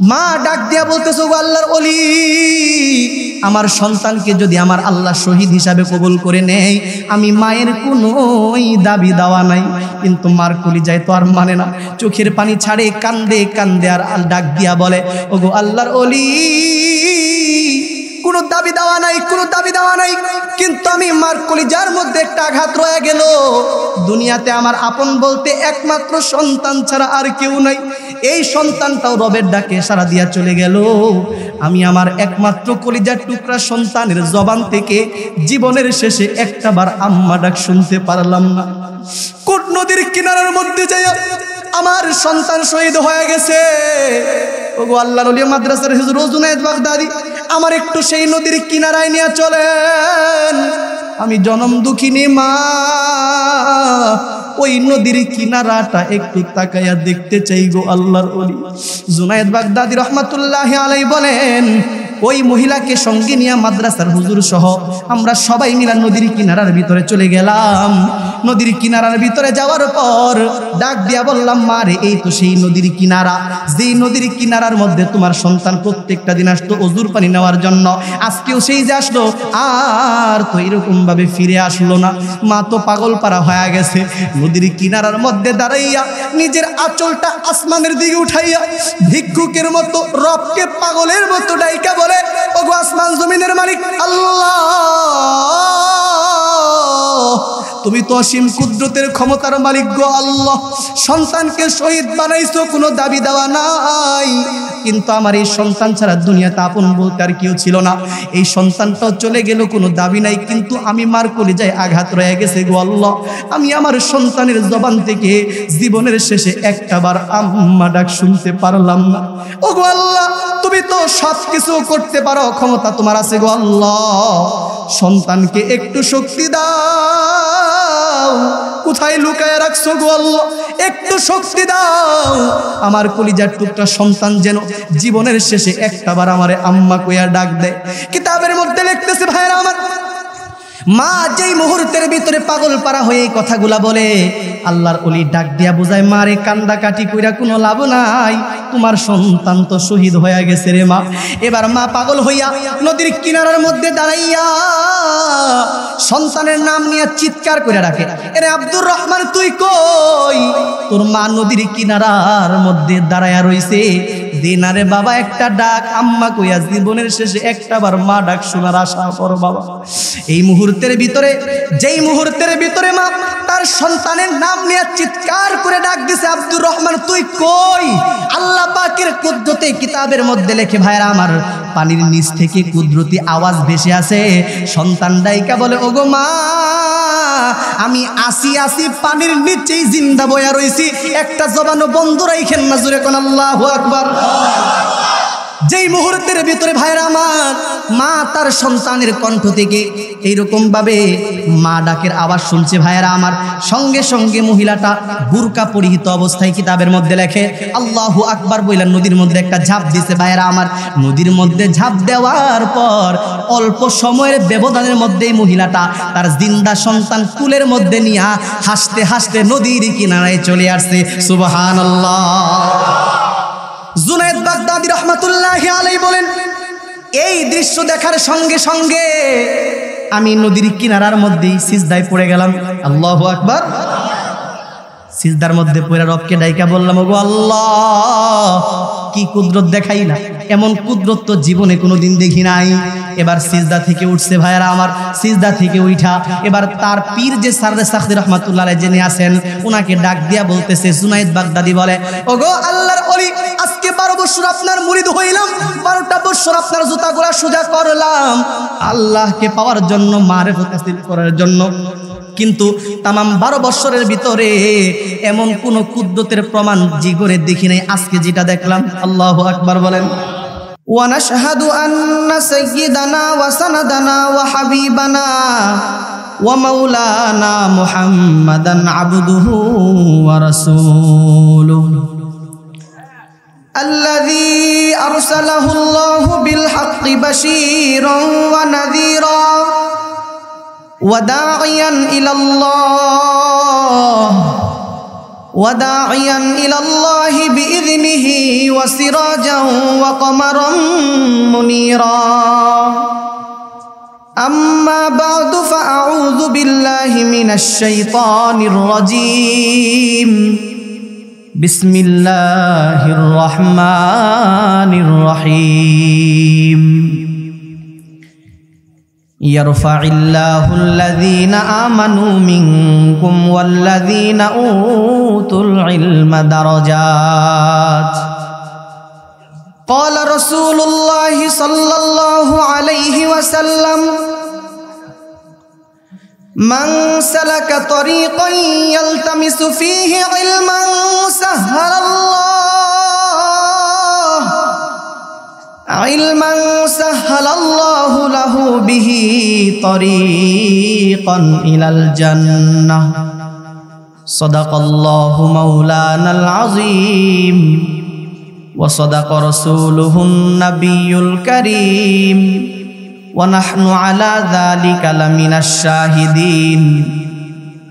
মা ডাক দিয়া বলতেছে, গো আল্লাহর ওলি, আমার সন্তানকে যদি আমার আল্লাহ শহীদ হিসাবে কবুল করে নেয়, আমি মায়ের কোনোই দাবি দাওয়া নাই। কিন্তু মার কলিজায় তো আর মানে না, চোখের পানি ছাড়ে, কান্দে কান্দে আর ডাক দিয়া বলে, ও গো আল্লাহর ওলি, কোনো দাবি দেওয়া নাই, কোনো দাবি দেওয়া নাই, কিন্তু আমি মার কলিজার মধ্যে একটা আঘাত রয়ে গেল। দুনিয়াতে আমার আপন বলতে একমাত্র সন্তান ছাড়া আর কেউ নাই। এই সন্তানটাও রবের ডাকে সাড়া দিয়া চলে গেল। আমি আমার একমাত্র কলিজার টুকরা সন্তানের জবান থেকে জীবনের শেষে একটাবার আম্মা ডাক শুনতে পারলাম না। কোট নদীর কিনারার মধ্যে যাইয়া আমার সন্তান শহীদ হয়ে গেছে। ওগো আল্লাহর ওলি মাদ্রাসার হুজুর জুনায়েদ বাগদাদি, আমার একটু সেই নদীর কিনারায় নিয়ে চলেন। আমি জনম দুঃখিনী মা, ওই নদীর কিনারাটা একটু তাকাইয়া দেখতে চাই গো আল্লাহর ওলি। জুনায়েদ বাগদাদি রহমাতুল্লাহি আলাইহি বলেন, ওই মহিলাকে সঙ্গে নিয়ে মাদ্রাসার হুজুর সহ আমরা সবাই মিলে নদীর কিনারার ভিতরে চলে গেলাম। নদীর কিনারার ভিতরে যাওয়ার পর ডাক দিয়া বললাম, মা রে, এই তো সেই নদীর কিনারা, যেই নদীর কিনারার মধ্যে তোমার সন্তান প্রত্যেকটা দিন আসতো অজুর পানি নেওয়ার জন্য। আজকেও সেই যে আসলো, আর তো এরকম ভাবে ফিরে আসলো না। মা তো পাগল পারা হয়ে গেছে। নদীর কিনারার মধ্যে দাঁড়াইয়া নিজের আঁচলটা আসমানের দিকে উঠাইয়া ভিক্ষুকের মতো রবকে পাগলের মতো ডাইকা বলে, ওগো আসমান জমিনের মালিক আল্লাহ, তুমি তো অসীম কুদরতের ক্ষমতার মালিক গো আল্লাহ। সন্তানকে শহীদ বানাইছো, কোনো দাবি দেওয়া নাই, কিন্তু আমার এই সন্তান ছাড়া দুনিয়াতে আপন বলতে আর কেউ ছিল না। এই সন্তানটাও চলে গেল, কোনো দাবি নাই, কিন্তু আমি মার কলিজায় আঘাত রয়ে গেছে গো আল্লাহ। আমি আমার সন্তানের জবান থেকে জীবনের শেষে একটাবার আম্মা ডাক শুনতে পারলাম না। ও গো আল্লাহ, তুমি তো সব কিছু করতে পারো, ক্ষমতা তোমার আছে গো আল্লাহ। সন্তানকে একটু শক্তি দাও, কোথায় লুকায় রাখছো গো আল্লাহ, একটু শক্তি দাও। আমার কলিজার টুকরা সন্তান যেন জীবনের শেষে একটাবার আমারে আম্মা কইয়া ডাক দেয়। কিতাবের মধ্যে লিখতেছে, ভাইরা আমার, মা যেই মুহূর্তের ভিতরে পাগল পারা হয়ে এই কথাগুলা বলে, আল্লাহর ওলি ডাক দিয়া বুঝায়, মারে কান্দা কাটি কইরা কোনো লাভ নাই, তোমার সন্তান তো শহীদ হয়ে গেছে রে মা। এবার মা পাগল হইয়া নদীর কিনারার মধ্যে দাঁড়াইয়া সন্তানের নাম নিয়ে চিৎকার করে ডাকে, এরে আব্দুর রহমান তুই কই? তোর মা নদীর কিনারার মধ্যে দাঁড়াইয়া রইছে। দিনারে বাবা একটা ডাক আম্মা কইয়া জীবনের শেষে একটাবার মা ডাক শোনার আশা করো বাবা। এই মুহূর্তের ভিতরে, যেই মুহূর্তের ভিতরে মা তার সন্তানের নাম নিয়ে চিৎকার করে ডাক দিছে, আব্দুর রহমান তুই কই? আল্লাহ পাকের কুদরতে কিতাবের মধ্যে লেখে, ভাইরা আমার, পানির নিচ থেকে কুদরতি আওয়াজ ভেসে আসে। সন্তান ডাইকা বলে, ওগো মা, আমি আসি পানির নিচেই জিন্দা বয়া রইছি, একটা জবানও বন্ধ রাইখেন না, জোরে কোন আল্লাহু আকবার। যেই মুহূর্তের ভিতরে ভাইরা আমার মা তার সন্তানের কণ্ঠ থেকে এইরকম ভাবে মা ডাকের আওয়াজ শুনছে, ভাইরা আমার, সঙ্গে সঙ্গে মহিলাটা বুরকা পরিহিত অবস্থায় কিতাবের মধ্যে লেখে আল্লাহু আকবার বইলা নদীর মধ্যে একটা ঝাঁপ দিছে। ভাইরা আমার, নদীর মধ্যে ঝাঁপ দেওয়ার পর অল্প সময়ের ব্যবধানের মধ্যেই মহিলাটা তার জিন্দা সন্তান কুলের মধ্যে নিয়ে হাসতে হাসতে নদীর কিনারায় চলে আসছে। সুবহানাল্লাহ। জুনায়েদ বাগদাদি রহমাতুল্লাহি আলাইহি বলেন, এই দৃশ্য দেখার সঙ্গে সঙ্গে আমি নদীর কিনারার মধ্যেই সিজদায় পড়ে গেলাম। আল্লাহু আকবার। সিজদার মধ্যে পড়ে রবকে ডাইকা বললাম, ওগো আল্লাহ, কি কুদরত দেখাইলা, এমন কুদরত তো জীবনে কোনোদিন দেখি নাই। এবার সিজদা থেকে উঠছে ভাইরা আমার, সিজদা থেকে উঠা এবার তার পীর যে সাররে সাখদি রহমাতুল্লাহ আলাইহি যিনি আছেন, উনাকে ডাক দিয়া বলতেছে, জুনায়েদ বাগদাদি বলে, ওগো আল্লাহর ওলি, আজকে 12 বছর আপনার মুরিদ হইলাম, 12টা বছর আপনার জুতাগুলা সোজা করলাম আল্লাহকে পাওয়ার জন্য, মারিফত হাসিল করার জন্য, কিন্তু তামাম 12 বছরের ভিতরে এমন কোন কুদরতের প্রমাণ জীবনে দেখি নাই, আজকে যেটা দেখলাম। আল্লাহু আকবার বলেন। ওয়া নাশহাদু আন্না সাইয়্যিদানা ওয়া সানাদানা ওয়া হাবিবানা ওয়া মাওলানা মুহাম্মাদান আবদুহু ওয়া রাসূলুহু আল্লাযী আরসালাহুল্লাহু বিল হাক্কি বাশীরান ওয়া নাযীরা ওয়া দাঈয়ান ইলাল্লাহ وداعيا إلى الله بإذنه وسراجا وقمرا منيرا أما بعد فأعوذ بالله من الشيطان الرجيم بسم الله الرحمن الرحيم يرفع الله الذين آمنوا منكم والذين أوتوا العلم درجات قال رسول الله صلى الله عليه وسلم من سلك طريقا يلتمس فيه علما سهل الله له به طريقا إلى الجنة صدق الله مولانا العظيم وصدق رسوله النبي الكريم ونحن على ذلك لمن الشاهدين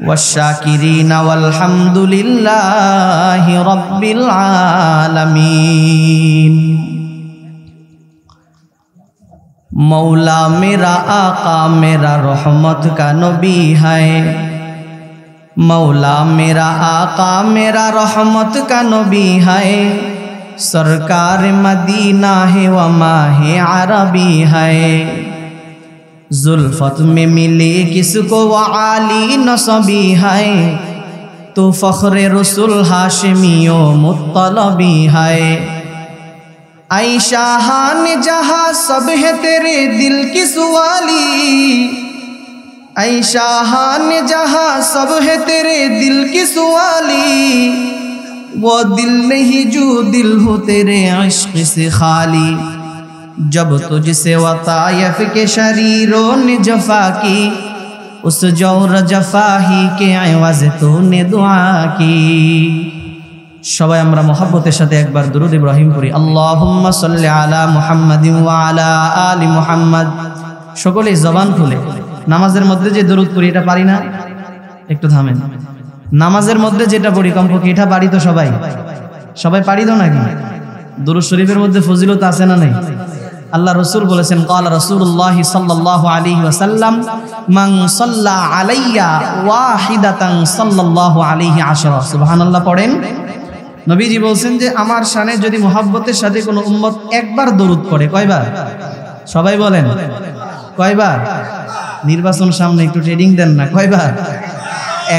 والشاكرين والحمد لله رب العالمين मौला मेरा आका मेरा रहमत का नबी है मौला मेरा आका मेरा रहमत का नबी है सरकार मदीना है व माहे अरबी है जुल्फत में मिले किसको वो आली नसबी है तो फ़ख्रे रसूल हाशिमियो मुत्तलबी है ऐ शाहान जहाँ सब है तेरे दिल की सुवाली ऐ शाहान जहाँ सब है तेरे दिल की सुवाली वो दिल नहीं जो दिल हो तेरे इश्क़ से खाली जब तुझसे वतायफ के शरीरों ने जफा की उस जौर जफा ही के एवज़ तूने दुआ की সবাই আমরা মোহাব্বতের সাথে একবার দুরূদ ইব্রাহিম পড়ি আল্লাহুম্মা সাল্লি আলা মুহাম্মাদিন ওয়া আলা আলি মুহাম্মাদ সকলেই জবান খুলে নামাজের মধ্যে যে দুরূদ পড়ি এটা পারি না একটু থামেন নামাজের মধ্যে যেটা পড়ি কমপক্ষে এটা পারি তো সবাই পারি তো নাকি দুরূদ শরীফের মধ্যে ফজিলত আছে না নাই আল্লাহ রাসূল বলেছেন ক্বালা রাসূলুল্লাহ সাল্লাল্লাহু আলাইহি ওয়াসাল্লাম মান সাল্লা আলাইয়া ওয়াহিদাতান সাল্লাল্লাহু আলাইহি আশরা সুবহানাল্লাহ পড়েন নবীজি বলছেন যে আমার শানে যদি মুহাব্বতের সাথে কোনো উম্মত একবার দরুদ পড়ে কয়বার সবাই বলেন কয়বার নির্বাচন সামনে একটু ট্রেডিং দেন না কয়বার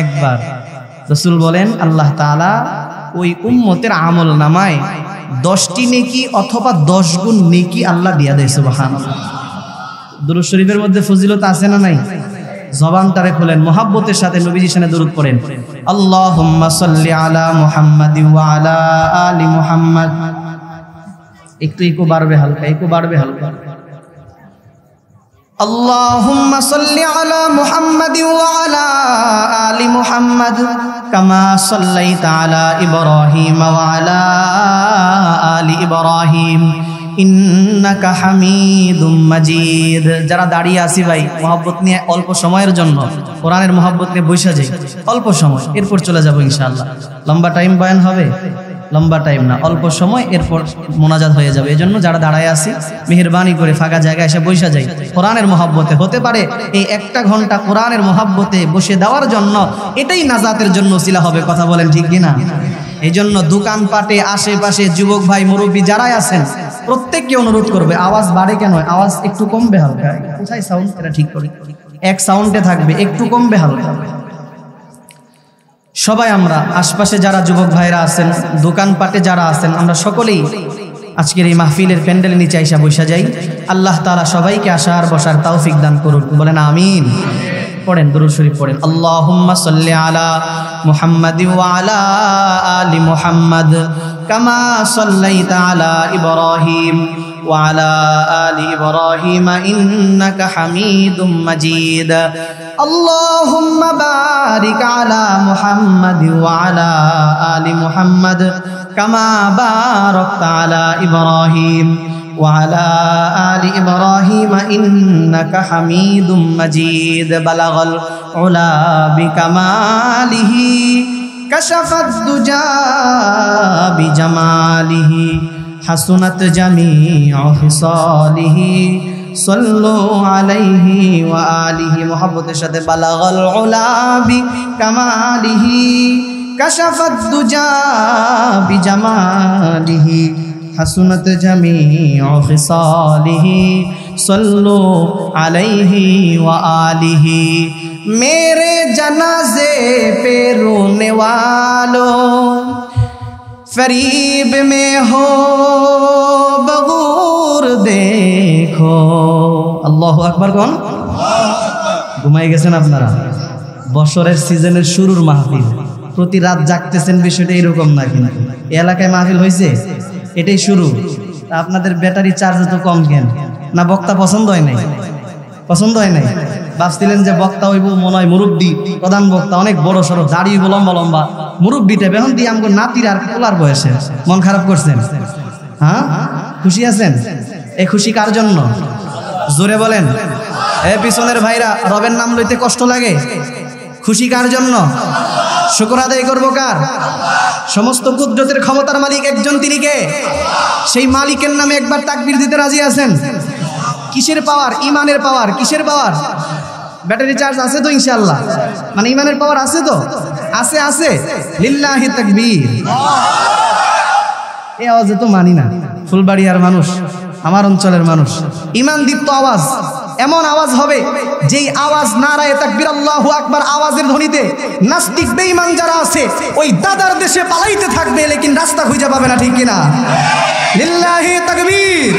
একবার রাসূল বলেন আল্লাহ তাআলা ওই উম্মতের আমল নামায় 10টি নেকি অথবা 10 গুণ নেকি আল্লাহ দিয়া দেয় সুবহানাল্লাহ দুরূদ শরীফের মধ্যে ফজিলত আছে না নাই জবানটারে খুলেন মোহাব্বতের সাথে নবীজির শানে দরুদ পড়েন আল্লাহুম্মা সাল্লি আলা মুহাম্মাদিন ওয়া আলা আলি মুহাম্মাদ একটু ইকো বাড়বে হালকা আল্লাহুম্মা সাল্লি আলা মুহাম্মাদিন ওয়া আলা আলি মুহাম্মাদ কামা সাল্লাইতা আলা ইব্রাহিম ওয়া আলা আলি ইব্রাহিম ইন্নাকা হামিদুম মাজিদ যারা দাঁড়িয়ে আছি ভাই মোহাব্বত নিয়ে অল্প সময়ের জন্য কোরআনের মোহাব্বত নিয়ে বসে যাই অল্প সময় এরপর চলে যাব ইনশাআল্লাহ লম্বা টাইম বয়ান হবে লম্বা টাইম না অল্প সময় এরপর মোনাজাত হয়ে যাবে এজন্য যারা দাঁড়ায় আছি মেহেরবানি করে ফাঁকা জায়গায় এসে বসে যাই কোরআনের মোহাব্বতে হতে পারে এই একটা ঘন্টা কোরআনের মোহাব্বতে বসে দেওয়ার জন্য এটাই নাজাতের জন্য ওসিলা হবে কথা বলেন ঠিক কি না এইজন্য দোকানপাটে আশেপাশে যুবক ভাই মুরব্বী যারাই আছেন প্রত্যেককে অনুরোধ করবে আওয়াজ বাড়ে কেন আওয়াজ একটু কমবে হালকা কোথায় সাউন্ড এটা ঠিক করি এক সাউন্ডে থাকবে একটু কমবে হালকা সবাই আমরা আশপাশে যারা যুবক ভাইরা আছেন দোকানপাটে যারা আছেন আমরা সকলেই আজকের এই মাহফিলের প্যান্ডেলের নিচে আইসা বসে যাই আল্লাহ তাআলা সবাইকে আসার বসার তৌফিক দান করুন বলেন আমিন পড়েন দুরূদ শরীফ পড়েন আল্লাহুম্মা সাল্লি আলা মুহাম্মাদিন ওয়া আলা আলি মুহাম্মাদ কামা সাল্লাইতা আলা ইব্রাহিম ওয়া আলা আলি ইব্রাহিম ইন্নাকা হামিদুম মাজিদ আল্লাহুম্মা বারিক আলা মুহাম্মাদিন ওয়া আলা আলি মুহাম্মাদ কামা বারাকতা আলা ইব্রাহিম وعلى آل إبراهيم إنك حميد مجيد بلغ العلا بكماله कशफत दुजा बिजमालिही हसनत जमीउ खिसालिही सल्लु अलैहि व आलिहि मोहब्बतेर साथे बालागल उला बिकमालिही कशफत दुजा बिजमालिही हसनत जमीउ खिसालिही सल्लु अलैहि व आलिहि। मेरे जनाजे पे रोने वालों फरीब में हो बगूर देखो। আল্লাহু আকবার কোন ঘুমাই গেছেন আপনারা? বছরের সিজনের শুরুর মাহফিল, প্রতি রাত জাগতেছেন, বিষয়টা এরকম না। কিন্তু এই এলাকায় মাহফিল হয়েছে, এটাই শুরু। আপনাদের ব্যাটারি চার্জ তো কম কেন? না বক্তা পছন্দ হয় নাই? পছন্দ হয় নাই? ভাবছিলেন যে বক্তা হইব মনে হয় মুরব্বী, প্রধান বক্তা, অনেক বড় সড়ো, দাড়ি লম্বা লম্বা, মুরব্বী টাইপ। এখন দিয়ে আমাকে নাতির আর তোলার বয়সে মন খারাপ করছেন? হ্যাঁ, খুশি আছেন? এই খুশি কার জন্য? জোরে বলেন। এ পিছনের ভাইরা, রবের নাম লইতে কষ্ট লাগে? খুশি কার জন্য? শুকর আদায় করবো কার? সমস্ত কুদরতের ক্ষমতার মালিক একজন, তিনি কে? সেই মালিকের নামে একবার তাকবীর দিতে রাজি আছেন? কিসের পাওয়ার? ইমানের পাওয়ার। কিসের পাওয়ার? ব্যাটারি চার্জ আছে তো ইনশাআল্লাহ? মানে ইমানের পাওয়ার আছে তো? আছে, আছে। লিল্লাহি তাকবীর। এই আওয়াজে তো মানি না। ফুলবাড়িয়ার মানুষ, আমার অঞ্চলের মানুষ, ইমান দীপ্ত আওয়াজ, এমন আওয়াজ হবে যেই আওয়াজ নারায়ে তাকবীর আল্লাহু আকবার আওয়াজের ধ্বনিতে নাস্তিক বেঈমান যারা আছে ওই দাদার দেশে পালাইতে থাকবে, লেকিন রাস্তা খুঁজে পাবে না। ঠিক কিনা? লিল্লাহি তাকবীর,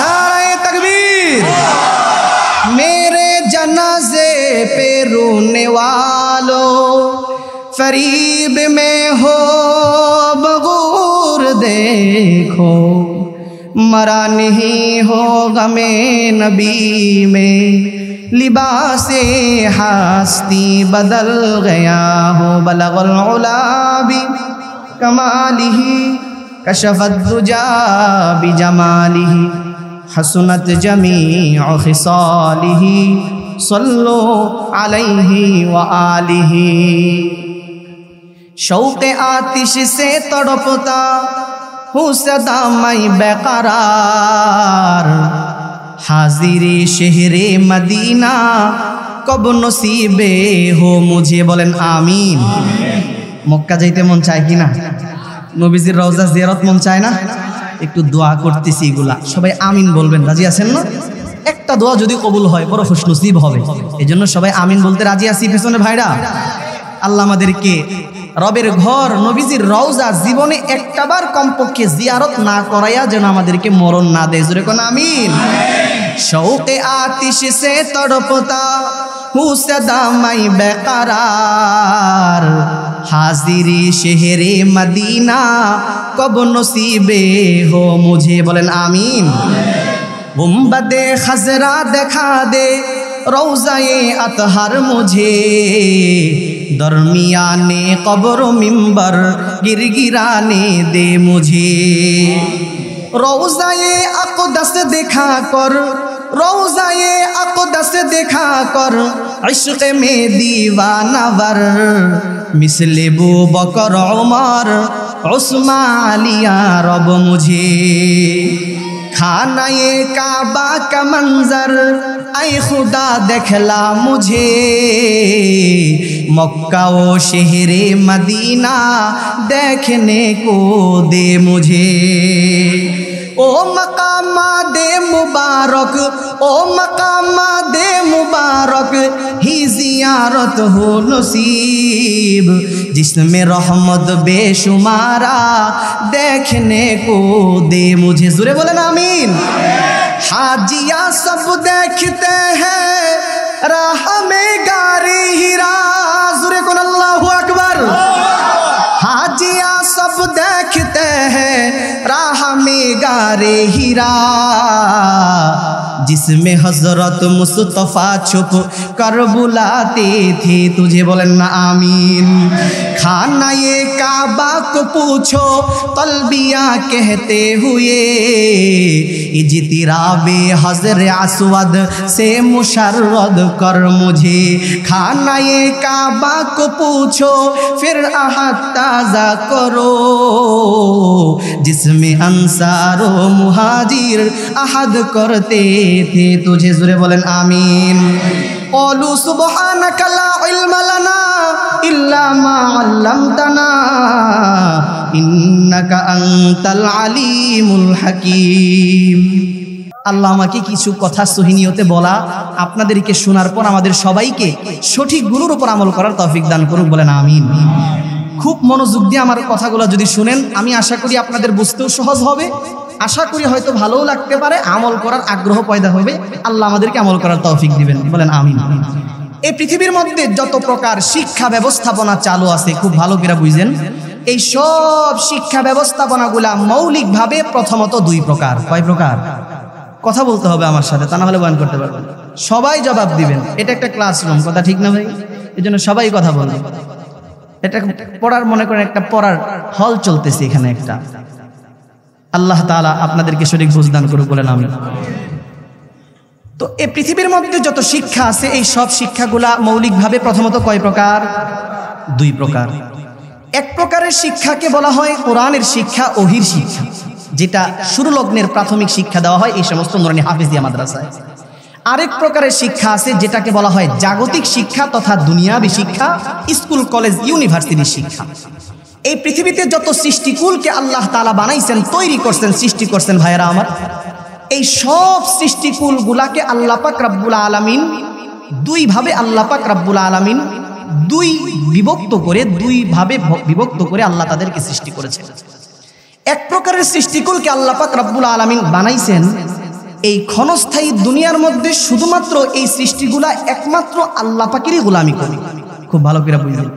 নারায়ে তাকবীর। मेरे जनाजे पे रोने वालों फरीब में हो बगूर देखो। मरा नहीं हो गमे नबी में लिबासे हस्ती बदल गया हो। बलगल उला बिकमालिही कशफत दुजा बिजमालिही हसनत जमीउ खिसालिही सल्लु अलैहि व आलिहि। शौक़े आतिश से तड़पता हूँ सदा मैं बेकरार। हाजिरे शहरे मदीना कब नसीबे हो मुझे। बोलेन आमीन। मक्का जाइते मन चाय कि ना? नबीजिर रওজা জিয়ারত মন চায় না? একটু দোয়া করতেছি, এগুলা সবাই আমিন বলবেন। রাজি আছেন না? একটা দোয়া যদি কবুল হয় বড় খুশনসিব হবে। এজন্য সবাই আমিন বলতে রাজি আছি পেছনে ভাইরা। আল্লাহ আমাদেরকে রবের ঘর নবীজির রওজা জীবনে একটাবার কমপক্ষে জিয়ারত না করাইয়া যেন আমাদেরকে মরণ না দেয়। জোরে কোন আমিন। শৌকে আতিশ সে তড়পতা हूँ सदा मैं बेकरार। हाजिरी शहरे मदीना कब नसीबे हो मुझे। बोलेन आमीन। गुम्बदे खजरा दिखा दे रौज़ाए अतहर मुझे। दरमियाने कब्र मिंबर गिरगिराने दे मुझे। रौज़ाए अक़दस दिखा कर, रौज़ाए अक़दस दिखा कर इश्क़ में दीवाना वर। मिसले बू बकर उमर उस्मान लिया रब मुझे। खाना ये काबा का मंजर ऐ खुदा दिखला मुझे। मक्का वो शहरे मदीना देखने को दे मुझे। ओ मकामा दे मुबारक, ओ मकामा दे मुबारक ही जियारत हो नसीब। जिसमें रहमत बेशुमारा देखने को दे मुझे। ज़ोरे बोले ना आमीन। हाजिया सब देखते हैं राह में गारी हिरा। ज़ोरे कौन अल्लाहु अकबर। हाजिया सब देखते हैं राह में गारे हिरा। जिसमें हजरत मुस्तफ़ा छुप कर बुलाते थे तुझे। बोलें ना आमीन। खाना ये काबा को पूछो तलबिया कहते हुए। इज्तिराबे हज़रे अस्वद से मुशर्रद कर मुझे, खानाए काबा को पूछो फिर अहद ताज़ा करो, जिसमें अंसारो मुहाजिर अहद करते थे तुझे। ज़ोरे बोलें आमीन। क़ालू सुब्हानका ला इल्मा लना इल्ला मा अल्लमतना इन्नका अंताल आलीमुल हकीम। আল্লাহ আমাকে কিছু কথা সহিনিয়তে বলা, আপনাদেরকে শোনার পর আমাদের সবাইকে সঠিক গুলোর উপর আমল করার তৌফিক দান করুক, বলেন আমিন। খুব মনোযোগ দিয়ে আমার কথাগুলো যদি শুনেন, আমি আশা করি আপনাদের বুঝতেও সহজ হবে, আশা করি হয়তো ভালোও লাগতে পারে, আমল করার আগ্রহ পয়দা হবে। আল্লাহ আমাদেরকে আমল করার তৌফিক দিবেন, বলেন আমিন। এই পৃথিবীর মধ্যে যত প্রকার শিক্ষা ব্যবস্থাপনা চালু আছে, খুব ভালো করে বুঝেন, এই সব শিক্ষা ব্যবস্থাপনাগুলা মৌলিকভাবে প্রথমত দুই প্রকার। কয় প্রকার? কথা বলতে হবে আমার সাথে, তা না হলে বয়ান করতে পারবেন। সবাই জবাব দিবেন। এটা একটা ক্লাসরুম, কথা ঠিক না ভাই? এই জন্য সবাই কথা বলবেন। এটা পড়ার, মনে করেন একটা পড়ার হল চলতেছে এখানে একটা। আল্লাহ তাআলা আপনাদেরকে সঠিক বুঝদান করুক, বলেন আমিন। তো এই পৃথিবীর মধ্যে যত শিক্ষা আছে, এই সব শিক্ষাগুলা মৌলিকভাবে প্রথমত কয় প্রকার? দুই প্রকার। এক প্রকারের শিক্ষাকে বলা হয় কোরআনের শিক্ষা, ওহির শিক্ষা, যেটা শুরু লগ্নের প্রাথমিক শিক্ষা দেওয়া হয় এই সমস্ত নুরানি হাফেজিয়া মাদ্রাসায়। আরেক প্রকারের শিক্ষা আছে যেটাকে বলা হয় জাগতিক শিক্ষা তথা দুনিয়াবী শিক্ষা, স্কুল কলেজ ইউনিভার্সিটির শিক্ষা। এই পৃথিবীতে যত সৃষ্টিকুলকে আল্লাহ তাআলা বানাইছেন, তৈরি করছেন, সৃষ্টি করছেন ভাইয়েরা আমার, এই সব সৃষ্টিকুলগুলাকে আল্লাহ পাক রব্বুল আলামিন দুইভাবে, আল্লাহ পাক রব্বুল আলামিন দুই ভাবে বিভক্ত করে আল্লাহ তাদেরকে সৃষ্টি করেছেন। এক প্রকারের সৃষ্টিকুলকে আল্লাহ পাক রব্বুল আলামিন বানাইছেন এই ক্ষণস্থায়ী দুনিয়ার মধ্যে শুধুমাত্র এই সৃষ্টিগুলা একমাত্র আল্লাহ পাকেরই গোলামি করে। খুব ভালো করে বুঝলেন।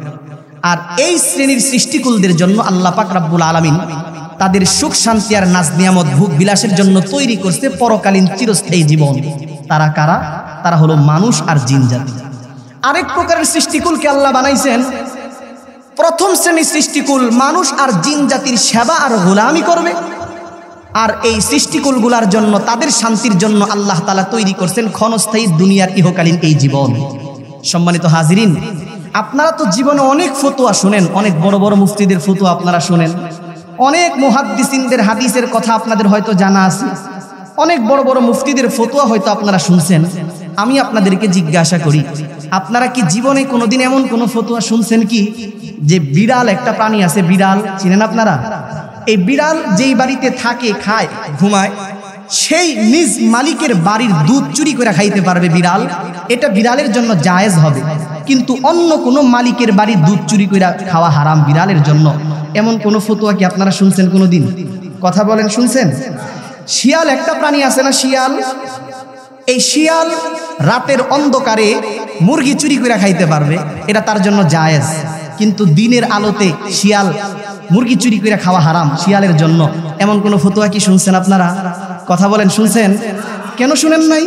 আর এই শ্রেণীর সৃষ্টিকুলদের জন্য আল্লাহ পাক রব্বুল আলামিন তাদের সুখ শান্তি আর নাজ নিয়ামত ভোগ বিলাসের জন্য তৈরি করছে পরকালীন চিরস্থায়ী জীবন। তারা কারা? তারা হলো মানুষ আর জিন জাতি। আরেক প্রকারের সৃষ্টিকুলকে আল্লাহ বানাইছেন, প্রথম শ্রেণীর সৃষ্টিকুল মানুষ আর জিন জাতির সেবা আর গোলামি করবে। আর এই সৃষ্টিকুলগুলার জন্য, তাদের শান্তির জন্য আল্লাহ তাআলা তৈরি করছেন ক্ষণস্থায়ী দুনিয়ার ইহকালীন এই জীবন। সম্মানিত হাজিরিন, আপনারা তো জীবনে অনেক ফতোয়া শুনেন, অনেক বড় বড় মুফতিদের ফতোয়া আপনারা শুনেন, অনেক মুহাদ্দিসিনদের হাদিসের কথা আপনাদের হয়তো জানা আছে, অনেক বড় বড় মুফতিদের ফতোয়া হয়তো আপনারা শুনছেন। আমি আপনাদেরকে জিজ্ঞাসা করি, আপনারা কি জীবনে কোনোদিন এমন কোনো ফতোয়া শুনছেন কি যে বিড়াল একটা প্রাণী আছে, বিড়াল চিনেন আপনারা? এই বিড়াল যেই বাড়িতে থাকে, খায়, ঘুমায়, সেই নিজ মালিকের বাড়ির দুধ চুরি করে খাইতে পারবে বিড়াল, এটা বিড়ালের জন্য জায়েজ হবে। কিন্তু অন্য কোনো মালিকের বাড়ির দুধ চুরি করে খাওয়া হারাম বিড়ালের জন্য। এমন কোনো ফতোয়া কি আপনারা শুনছেন কোনোদিন? কথা বলেন, শুনছেন? শিয়াল একটা প্রাণী আছে না, শিয়াল? এই শিয়াল রাতের অন্ধকারে মুরগি চুরি করে খাইতে পারবে, এটা তার জন্য জায়েজ। কিন্তু দিনের আলোতে শিয়াল মুরগি চুরি করে খাওয়া হারাম শিয়ালের জন্য। এমন কোন ফতোয়া কি শুনছেন আপনারা? কথা বলেন, শুনছেন? কেন শুনেন নাই?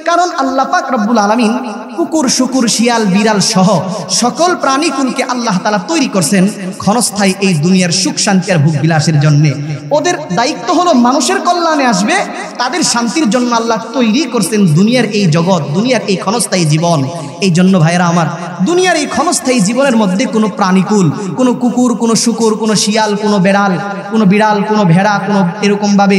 কারণ আল্লাহ পাক রব্বুল আলামিন কুকুর, শুকুর, শিয়াল, বিড়াল সহ সকল প্রাণীকুলকে আল্লাহ তাআলা তৈরি করছেন ক্ষণস্থায়ী এই দুনিয়ার সুখ শান্তি আর ভোগ বিলাসের জন্য। ওদের দায়িত্ব হলো মানুষের কল্যাণে আসবে, তাদের শান্তির জন্য আল্লাহ তৈরি করছেন দুনিয়ার এই জগৎ, দুনিয়ার এই ক্ষণস্থায়ী জীবন। এই জন্য ভাইরা আমার, দুনিয়ার এই ক্ষণস্থায়ী জীবনের মধ্যে কোনো প্রাণীকুল, কোনো কুকুর, কোনো শুকুর, কোনো শিয়াল, কোনো বেড়াল, কোনো বিড়াল, কোনো ভেড়া, কোনো এরকম ভাবে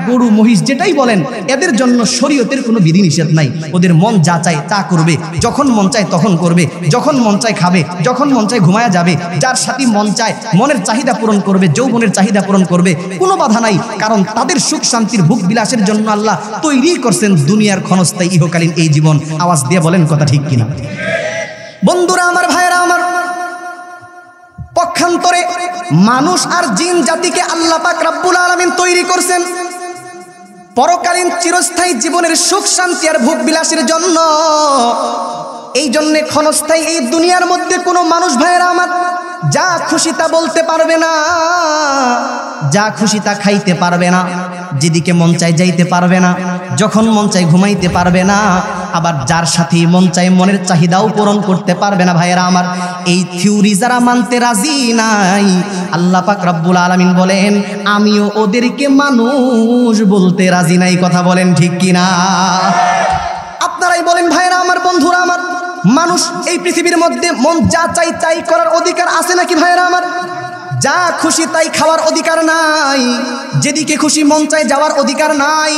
গরু, মহিষ যেটাই বলেন, এদের জন্য শরীয়তের কোনো বিধিনিষেধ নাই। ওদের মন যা চায় তা করবে, যখন মন চায় তখন করবে, যখন মন চায় খাবে, যখন মন চায় ঘুমায়া যাবে, যার সাথে মন চায় মনের চাহিদা পূরণ করবে, যৌবনের চাহিদা পূরণ করবে, কোনো বাধা নাই। কারণ তাদের সুখ শান্তির ভোগ বিলাসের জন্য আল্লাহ তৈরি করছেন দুনিয়ার ক্ষণস্থায়ী ইহকালীন এই জীবন। আওয়াজ দিয়ে বলেন কথা ঠিক কিনা? বন্ধুরা আমার, ভাইয়েরা আমার, পক্ষান্তরে মানুষ আর জিন জাতিকে আল্লাহ পাক রব্বুল আলামিন তৈরি করছেন পরকালীন চিরস্থায়ী জীবনের সুখ শান্তি আর ভোগ বিলাসের জন্য। এই জন্যে ক্ষণস্থায়ী এই দুনিয়ার মধ্যে কোনো মানুষ, ভাইয়েরা আমার, যা খুশি তা বলতে পারবে না, যা খুশি তা খাইতে পারবে না, যেদিকে মন চায় যাইতে পারবে না, যখন মন চায় ঘুমাইতে পারবে না, আবার যার সাথে মন চায় মনের চাহিদাও পূরণ করতে পারবে না ভাইয়েরা আমার। এই থিওরি যারা মানতে রাজি নাই, আল্লাহ পাক রব্বুল আলামিন বলেন আমিও ওদেরকে মানুষ বলতে রাজি নাই। কথা বলেন ঠিক কিনা? আপনারাই বলেন ভাইয়েরা আমার, বন্ধুরা আমার, মানুষ এই পৃথিবীর মধ্যে মন যা চাই তাই করার অধিকার আছে নাকি ভাইয়েরা আমার? যা খুশি তাই খাওয়ার অধিকার নাই, যেদিকে খুশি মন চায় যাওয়ার অধিকার নাই,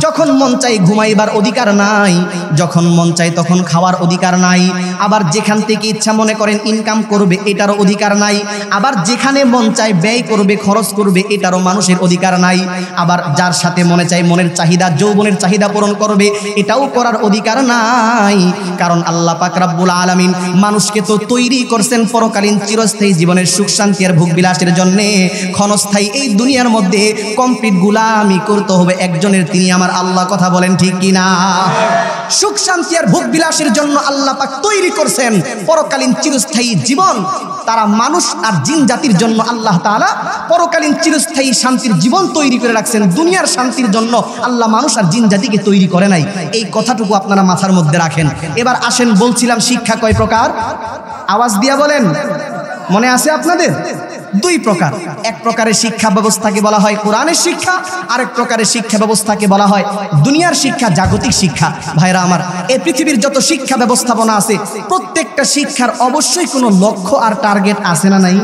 যখন মন চায় ঘুমাইবার অধিকার নাই, যখন মন চায় তখন খাওয়ার অধিকার নাই, আবার যেখান থেকে ইচ্ছা মনে করেন ইনকাম করবে এটারও অধিকার নাই, আবার যেখানে মন চায় ব্যয় করবে খরচ করবে এটারও মানুষের অধিকার নাই, আবার যার সাথে মনে চায় মনের চাহিদা যৌবনের চাহিদা পূরণ করবে এটাও করার অধিকার নাই। কারণ আল্লাহ পাক রব্বুল আলামিন মানুষকে তো তৈরি করছেন পরকালীন চিরস্থায়ী জীবনের সুখ শান্তি আর ভোগ বিলাসের জন্য। ক্ষণস্থায়ী এই দুনিয়ার মধ্যে কমপ্লিট গোলামি করতে হবে একজনের, তিনি আমার আল্লাহ। কথা বলেন ঠিক কিনা? সুখ শান্তি আর ভোগ বিলাসের জন্য আল্লাহ পাক তৈরি করছেন পরকালীন চিরস্থায়ী জীবন। তারা মানুষ আর জিন জাতির জন্য আল্লাহ তাআলা পরকালীন চিরস্থায়ী শান্তির জীবন তৈরি করে রাখছেন। দুনিয়ার শান্তির জন্য আল্লাহ মানুষ আর জিন জাতিকে তৈরি করে নাই। এই কথাটুকু আপনারা মাথার মধ্যে রাখেন। এবার আসেন, বলছিলাম শিক্ষা কয় প্রকার? আওয়াজ দিয়া বলেন, মনে আছে আপনাদের? দুই প্রকার। এক প্রকারের শিক্ষা ব্যবস্থাকে বলা হয় কোরআনের শিক্ষা, আরেক প্রকারের শিক্ষা ব্যবস্থাকে বলা হয় দুনিয়ার শিক্ষা, জাগতিক শিক্ষা। ভাইরা আমার, এই পৃথিবীর যত শিক্ষা ব্যবস্থাপনা আছে প্রত্যেকটা শিক্ষার অবশ্যই কোনো লক্ষ্য আর টার্গেট আছে না নাই?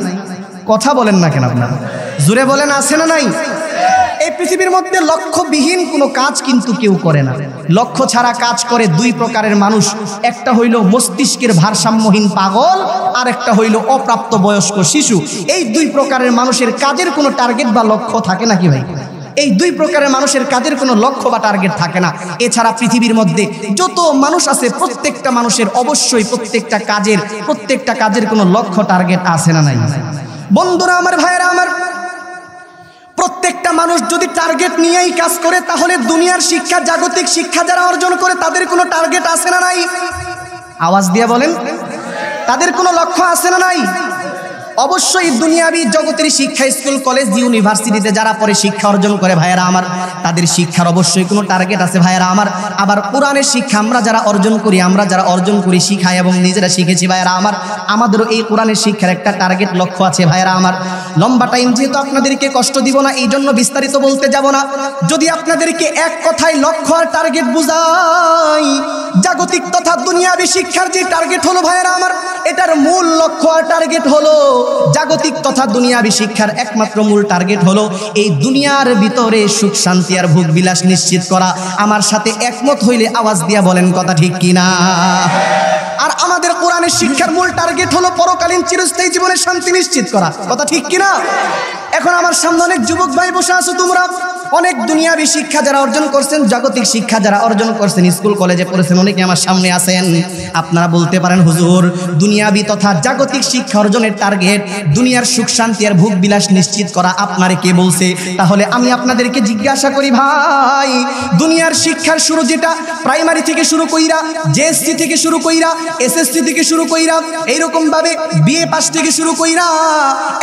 কথা বলেন না কেন আপনারা? জোরে বলেন, আছে না নাই? এই পৃথিবীর মধ্যে লক্ষ্যবিহীন কোনো কাজ কিন্তু কেউ করে না। লক্ষ্য ছাড়া কাজ করে দুই প্রকারের মানুষ, একটা হইল মস্তিষ্কের ভারসাম্যহীন পাগল, আর একটা হইল অপ্রাপ্ত বয়স্ক শিশু। এই দুই প্রকারের মানুষের কাজের কোনো টার্গেট বা লক্ষ্য থাকে নাকি ভাই? এই দুই প্রকারের মানুষের কাজের কোনো লক্ষ্য বা টার্গেট থাকে না। এছাড়া পৃথিবীর মধ্যে যত মানুষ আছে প্রত্যেকটা মানুষের অবশ্যই প্রত্যেকটা কাজের কোনো লক্ষ্য টার্গেট আছে না নাই? বন্ধুরা আমার, ভাইয়েরা আমার, প্রত্যেকটা মানুষ যদি টার্গেট নিয়েই কাজ করে তাহলে দুনিয়ার শিক্ষা, জাগতিক শিক্ষা যারা অর্জন করে তাদের কোনো টার্গেট আছে না নাই? আওয়াজ দিয়ে বলেন, তাদের কোনো লক্ষ্য আছে না নাই? অবশ্যই দুনিয়াবি জগতের শিক্ষা, স্কুল কলেজ ইউনিভার্সিটিতে যারা পরে শিক্ষা অর্জন করে ভাইয়েরা আমার, তাদের শিক্ষার অবশ্যই কোনো টার্গেট আছে ভাইয়েরা আমার। আবার কোরআনের শিক্ষা আমরা যারা অর্জন করি শিখাই এবং নিজেরা শিখেছি ভাইয়েরা আমার, আমাদেরও এই কোরআনের শিক্ষার একটা টার্গেট লক্ষ্য আছে ভাইয়েরা আমার। লম্বা টাইম যেহেতু আপনাদেরকে কষ্ট দিব না, এই জন্য বিস্তারিত বলতে যাব না। যদি আপনাদেরকে এক কথায় লক্ষ্য আর টার্গেট বুঝাই, জাগতিক তথা দুনিয়াবি শিক্ষার যে টার্গেট হলো ভাইয়েরা আমার, এটার মূল লক্ষ্য আর টার্গেট হলো, জাগতিক তথা দুনিয়াবি শিক্ষার একমাত্র মূল টার্গেট হলো এই দুনিয়ার ভিতরে সুখ শান্তি আর ভোগ বিলাস নিশ্চিত করা। আমার সাথে একমত হইলে আওয়াজ দিয়া বলেন কথা ঠিক কিনা? আর আমাদের কোরআনের শিক্ষার মূল টার্গেট হলো পরকালীন চিরস্থায়ী জীবনের শান্তি নিশ্চিত করা। কথা ঠিক কিনা? এখন আমার সামনে অনেক যুবক ভাই বসে আছো, তোমরা অনেক দুনিয়াবি শিক্ষা যারা অর্জন করছেন, জাগতিক শিক্ষা যারা অর্জন করছেন, স্কুল কলেজে পড়েছেন, অনেকে আমার সামনে আছেন। আপনারা বলতে পারেন হুজুর, দুনিয়াবি তথা জাগতিক শিক্ষা অর্জনের টার্গেট দুনিয়ার সুখ শান্তি আর ভোগ বিলাস নিশ্চিত করা, আপনারে কে বলছে? তাহলে আমি আপনাদেরকে জিজ্ঞাসা করি ভাই, দুনিয়ার শিক্ষার শুরু যেটা প্রাইমারি থেকে শুরু কইরা, জেএসসি থেকে শুরু কইরা, এসএসসি থেকে শুরু কইরা, এইরকম ভাবে বিএ পাস থেকে শুরু কইরা,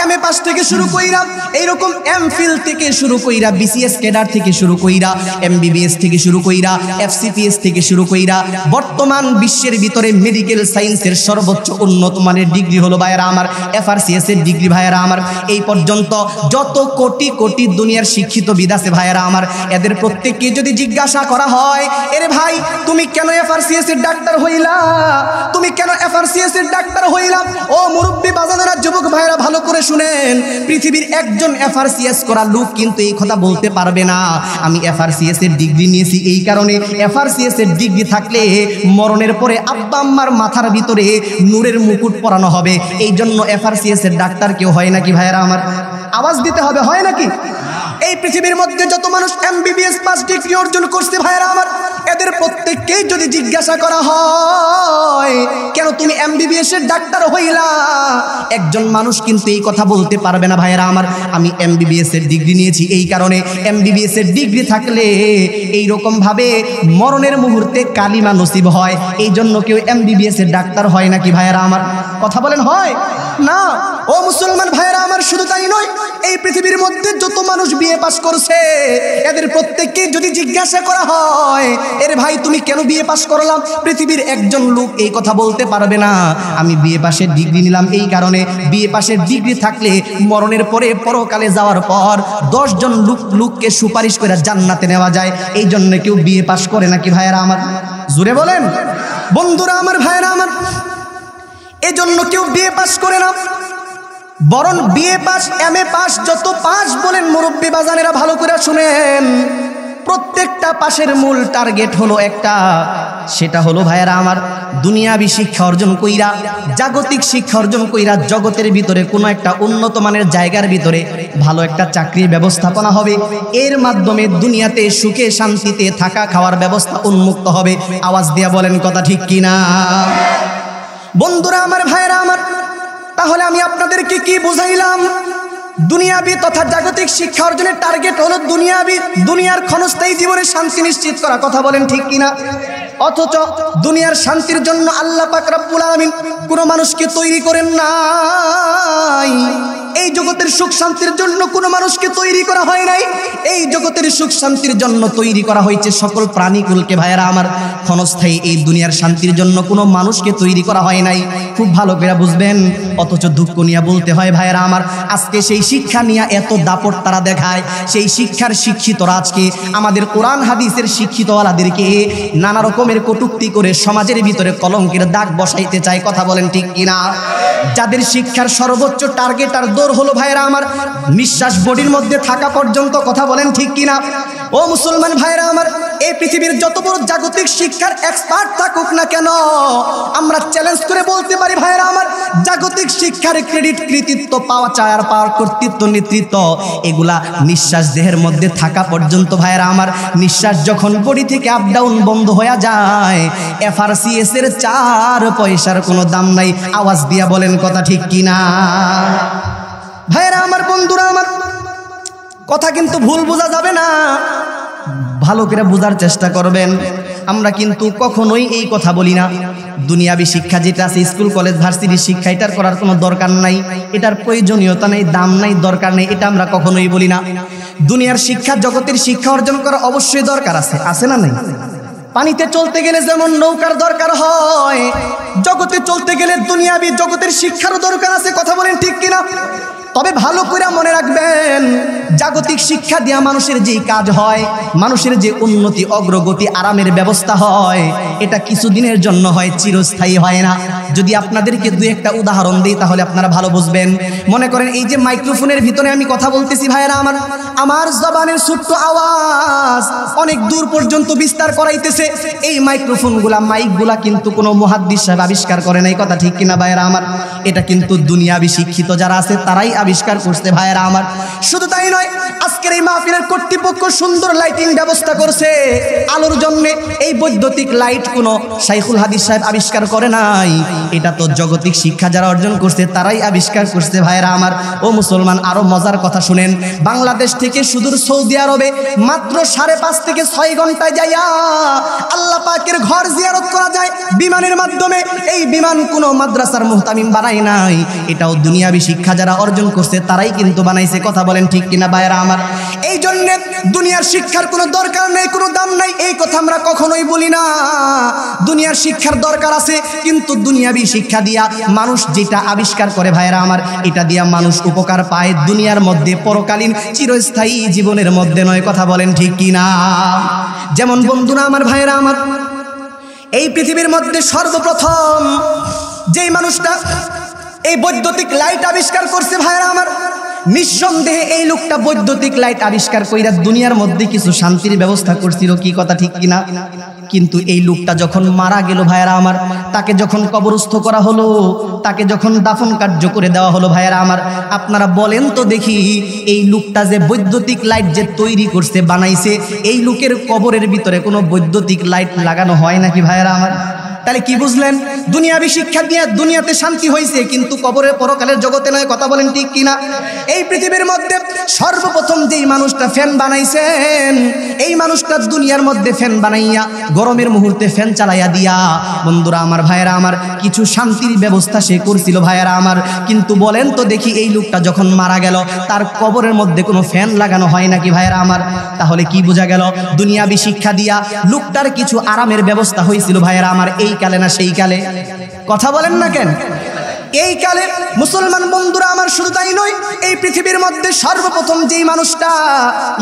এমএ পাস থেকে শুরু কইরা, এইরকম এমফিল থেকে শুরু কইরা, বিসিএস ক্যাডার থেকে শুরু কইরা, এমবিবিএস থেকে শুরু কইরা, এফসিপিএস থেকে শুরু কইরা, বর্তমান বিশ্বের ভিতরে মেডিকেল সায়েন্সের সর্বোচ্চ উন্নত মানের ডিগ্রি হলো ভাইয়েরা আমার এফআরসিএস এর ডিগ্রি ভাইয়েরা আমার। এই পর্যন্ত যত কোটি কোটি দুনিয়ার শিক্ষিত বিদ আছে ভাইয়েরা আমার, এদের প্রত্যেককে যদি জিজ্ঞাসা করা হয়, এরে ভাই তুমি কেন এফআরসিএস এর ডাক্তার হইলা, তুমি কেন এফআরসিএস এর ডাক্তার হইলা? ও মুরব্বী বাজানেরা, যুবক ভাইয়েরা ভালো করে শুনেন, পৃথিবীর একজন এফআরসিএস করা লোক কিন্তু এই কথা বলতে পারবে না আমি এফআরসিএস এর ডিগ্রি নিয়েছি এই কারণে। এফআরসিএস এর ডিগ্রি থাকলে মরণের পরে আব্বা আম্মার মাথার ভিতরে নূরের মুকুট পরানো হবে, এই জন্য এফআরসিএস এর ডাক্তার কেউ হয় নাকি ভাইয়েরা আমার? আওয়াজ দিতে হবে, হয় নাকি? এই পৃথিবীর মধ্যে যত মানুষ এমবিবিএস পাস ডিগ্রি অর্জন করছে ভাইয়েরা আমার, এদের প্রত্যেককেই যদি জিজ্ঞাসা করা হয় কেন তুমি এমবিবিএস এর ডাক্তার হইলা, একজন মানুষ কিন্তু এই কথা বলতে পারবে না ভাইয়েরা আমার আমি এমবিবিএস এর ডিগ্রি নিয়েছি এই কারণে। এমবিবিএস এর ডিগ্রি থাকলে এইরকম ভাবে মরণের মুহূর্তে কালিমা নসিব হয়, এই জন্য কেউ এমবিবিএস এর ডাক্তার হয় নাকি ভাইয়েরা আমার? কথা বলেন, হয় না? ও মুসলমান ভাইয়েরা আমার, শুধু তাই নয়, এই পৃথিবীর মধ্যে যত মানুষ বিয়ে পাস করছে এদের প্রত্যেককে যদি জিজ্ঞাসা করা হয় এর ভাই তুমি কেন বিয়ে পাস করলাম, পৃথিবীর একজন লোক এই কথা বলতে পারবে না আমি বিয়ে পাশের ডিগ্রি নিলাম এই কারণে। বিয়ে পাশের ডিগ্রি থাকলে মরণের পরে পরকালে যাওয়ার পর 10 জন লোককে সুপারিশ করে জান্নাতে নেওয়া যায়, এই জন্য কেউ বিয়ে পাস করে নাকি ভাইয়েরা আমার? জোরে বলেন বন্ধুরা আমার, ভাইয়েরা আমার, এজন্য কেউ বিয়ে পাস করে না, বরং বিএ পাস এমএ পাস যত পাস বলেন মুরব্বী বাজানেরা ভালো করে শুনেন, প্রত্যেকটা পাশের মূল টার্গেট হলো একটা, সেটা হলো ভাইয়েরা আমার দুনিয়াবি শিক্ষা অর্জন কইরা, জাগতিক শিক্ষা অর্জন কইরা জগতের ভিতরে কোনো একটা উন্নত মানের জায়গার ভিতরে ভালো একটা চাকরির ব্যবস্থাপনা হবে, এর মাধ্যমে দুনিয়াতে সুখে শান্তিতে থাকা খাওয়ার ব্যবস্থা উন্মুক্ত হবে। আওয়াজ দিয়া বলেন কথা ঠিক কিনা? বন্ধুরা আমার, ভাইয়েরা আমার, তাহলে আমি আপনাদেরকে কি বুঝাইলাম? দুনিয়াবি তথা জাগতিক শিক্ষা অর্জনের টার্গেট হলো দুনিয়ার ক্ষণস্থায়ী জীবনে শান্তি নিশ্চিত করা, কথা বলেন ঠিক কিনা? অথচ দুনিয়ার শান্তির জন্য আল্লাহ পাক রব্বুল আলামিন কোনো মানুষকে তৈরি করেন নাই। এই জগতের সুখ শান্তির জন্য কোনো মানুষকে তৈরি করা হয় নাই, এই জগতের সুখ শান্তির জন্য তৈরি করা হয়েছে সকল প্রাণীকুলকে। ভাইয়েরা আমার, ক্ষণস্থায়ী এই দুনিয়ার শান্তির জন্য কোনো মানুষকে তৈরি করা হয় নাই, খুব ভালো করে বুঝবেন। অথচ দুঃখ নিয়ে বলতে হয় ভাইয়েরা আমার, আজকে সেই শিক্ষা নিয়ে এত দাপট তারা দেখায়, সেই শিক্ষার শিক্ষিতরা আজকে আমাদের কোরআন হাদিসের শিক্ষিতওয়ালাদেরকে নানা রকমের কটূক্তি করে সমাজের ভিতরে কলঙ্কের দাগ বসাইতে চায়, কথা বলেন ঠিক কিনা? যাদের শিক্ষার সর্বোচ্চ টার্গেট আর দৌড় হলো ভাইয়েরা আমার নিঃশ্বাস বডির মধ্যে থাকা পর্যন্ত, কথা বলেন ঠিক কিনা? ও মুসলমান ভাইয়েরা আমার, এই পৃথিবীর যত বড় জাগতিক শিক্ষার এক্সপার্ট থাকুক না কেন, আমরা চ্যালেঞ্জ করে বলতে পারি ভাইয়েরা আমার, জাগতিক শিক্ষার ক্রেডিট কৃতিত্ব পাওয়া চায় আর পাওয়ার কর্তৃত্ব নেতৃত্ব এগুলা নিঃশ্বাস দেহের মধ্যে থাকা পর্যন্ত। ভাইয়েরা আমার, নিঃশ্বাস যখন বডি থেকে আপ ডাউন বন্ধ হয়ে যায়, FRCS এর 4 পয়সার কোনো দাম নাই। আওয়াজ দিয়া বলেন কথা ঠিক কিনা? ভাইয়েরা আমার, বন্ধুরা আমার, কথা কিন্তু ভুল বোঝা যাবে না, ভালো করে বোঝার চেষ্টা করবেন। আমরা কিন্তু কখনোই এই কথা বলি না দুনিয়াবি শিক্ষা যেটা আছে স্কুল কলেজ ভার্সিটির শিক্ষা এটার করার কোনো দরকার নাই, এটার প্রয়োজনীয়তা নেই, দাম নাই, দরকার নেই, এটা আমরা কখনোই বলি না। দুনিয়ার শিক্ষা জগতের শিক্ষা অর্জন করা অবশ্যই দরকার আছে, আছে না নাই? পানিতে চলতে গেলে যেমন নৌকার দরকার হয়, জগতে চলতে গেলে দুনিয়াবি জগতের শিক্ষারও দরকার আছে, কথা বলেন ঠিক কিনা? তবে ভালো করে মনে রাখবেন, জাগতিক শিক্ষা দিয়া মানুষের যে কাজ হয়, মানুষের যে উন্নতি অগ্রগতি আরামের ব্যবস্থা হয়, এটা কিছুদিনের জন্য হয়, চিরস্থায়ী হয় না। যদি আপনাদেরকে দুই একটা উদাহরণ দিই তাহলে আপনারা ভালো বুঝবেন। মনে করেন এই যে মাইক্রোফোনের ভিতরে আমি কথা বলতেছি ভাইয়েরা আমার জবানের ছোট্ট আওয়াজ অনেক দূর পর্যন্ত বিস্তার করাইতেছে, এই মাইক্রোফোনগুলা মাইকগুলা কিন্তু কোনো মুহাদ্দিস সাহেব আবিষ্কার করে নাই, কথা ঠিক কিনা ভাইয়েরা আমার? এটা কিন্তু দুনিয়াবি শিক্ষিত যারা আছে তারাই আবিষ্কার করছে ভাইয়েরা আমার। শুধু তাই নয়, আজকের এই মাহফিলের কর্তৃপক্ষ সুন্দর লাইটিং ব্যবস্থা করছে আলোর জন্য, এই বৈদ্যুতিক লাইট কোনো শাইখুল হাদিস সাহেব আবিষ্কার করে নাই, এটা তো জগতিক শিক্ষা যারা অর্জন করছে তারাই আবিষ্কার করছে ভাইয়েরা আমার। ও মুসলমান, আরো মজার কথা শুনেন, বাংলাদেশ থেকে সুদূর সৌদি আরবে মাত্র 5.5 থেকে 6 ঘন্টায় যাইয়া আল্লাহ পাকের ঘর জিয়ারত করা যায় বিমানের মাধ্যমে। এই বিমান কোনো মাদ্রাসার মুহতামিম বানায় নাই, এটাও দুনিয়াবি শিক্ষা যারা অর্জন করছে তারাই কিন্তু বানাইছে, কথা বলেন ঠিক কিনা ভাইয়েরা আমার? এই জন্য দুনিয়ার শিক্ষার কোনো দরকার নেই, কোনো দাম নাই, এই কথা আমরা কখনোই বলি না। দুনিয়ার শিক্ষার দরকার আছে, কিন্তু দুনিয়াবি শিক্ষা দিয়া মানুষ যেটা আবিষ্কার করে ভাইয়েরা আমার, এটা দিয়া মানুষ উপকার পায় দুনিয়ার মধ্যে, পরকালীন চিরস্থায়ী জীবনের মধ্যে নয়, কথা বলেন ঠিক কিনা? যেমন বন্ধুরা আমার, ভাইয়েরা আমার, এই পৃথিবীর মধ্যে সর্বপ্রথম যেই মানুষটা এই বৈদ্যুতিক লাইট আবিষ্কার করছে ভাইয়েরা আমার, নিঃসন্দেহে এই লোকটা বৈদ্যুতিক লাইট আবিষ্কার কইরা দুনিয়ার মধ্যে কিছু শান্তির ব্যবস্থা করছিল, কি কথা ঠিক কিনা? কিন্তু এই লোকটা যখন মারা গেল ভাইয়েরা আমার, তাকে যখন কবরস্থ করা হলো, তাকে যখন দাফন কার্য করে দেওয়া হলো ভাইয়েরা আমার, আপনারা বলেন তো দেখি, এই লোকটা যে বৈদ্যুতিক লাইট যে তৈরি করছে বানাইছে, এই লোকের কবরের ভিতরে কোনো বৈদ্যুতিক লাইট লাগানো হয় নাকি ভাইয়েরা আমার? তাহলে কি বুঝলেন? দুনিয়াবি শিক্ষা দিয়ে দুনিয়াতে শান্তি হয়েছে, কিন্তু কবরের পরকালের জগতে নয়, কথা বলেন ঠিক কিনা? এই পৃথিবীর মধ্যে সর্বপ্রথম যেই মানুষটা ফ্যান বানাইছেন, এই মানুষটা দুনিয়ার মধ্যে ফ্যান বানাইয়া গরমের মুহূর্তে ফ্যান চালাইয়া দিয়া বন্ধুরা আমার ভাইয়েরা আমার কিছু শান্তির ব্যবস্থা সে করছিল ভাইয়েরা আমার। কিন্তু বলেন তো দেখি এই লোকটা যখন মারা গেল তার কবরের মধ্যে কোনো ফ্যান লাগানো হয় নাকি ভাইয়েরা আমার? তাহলে কি বোঝা গেল? দুনিয়াবি শিক্ষা দিয়া লোকটার কিছু আরামের ব্যবস্থা হয়েছিল ভাইয়েরা আমার, এই কালে না সেই কালে? কথা বলেন না কেন? এই কালে মুসলমান বন্ধুরা আমার, শুধু তাই নয়, এই পৃথিবীর মধ্যে সর্বপ্রথম যেই মানুষটা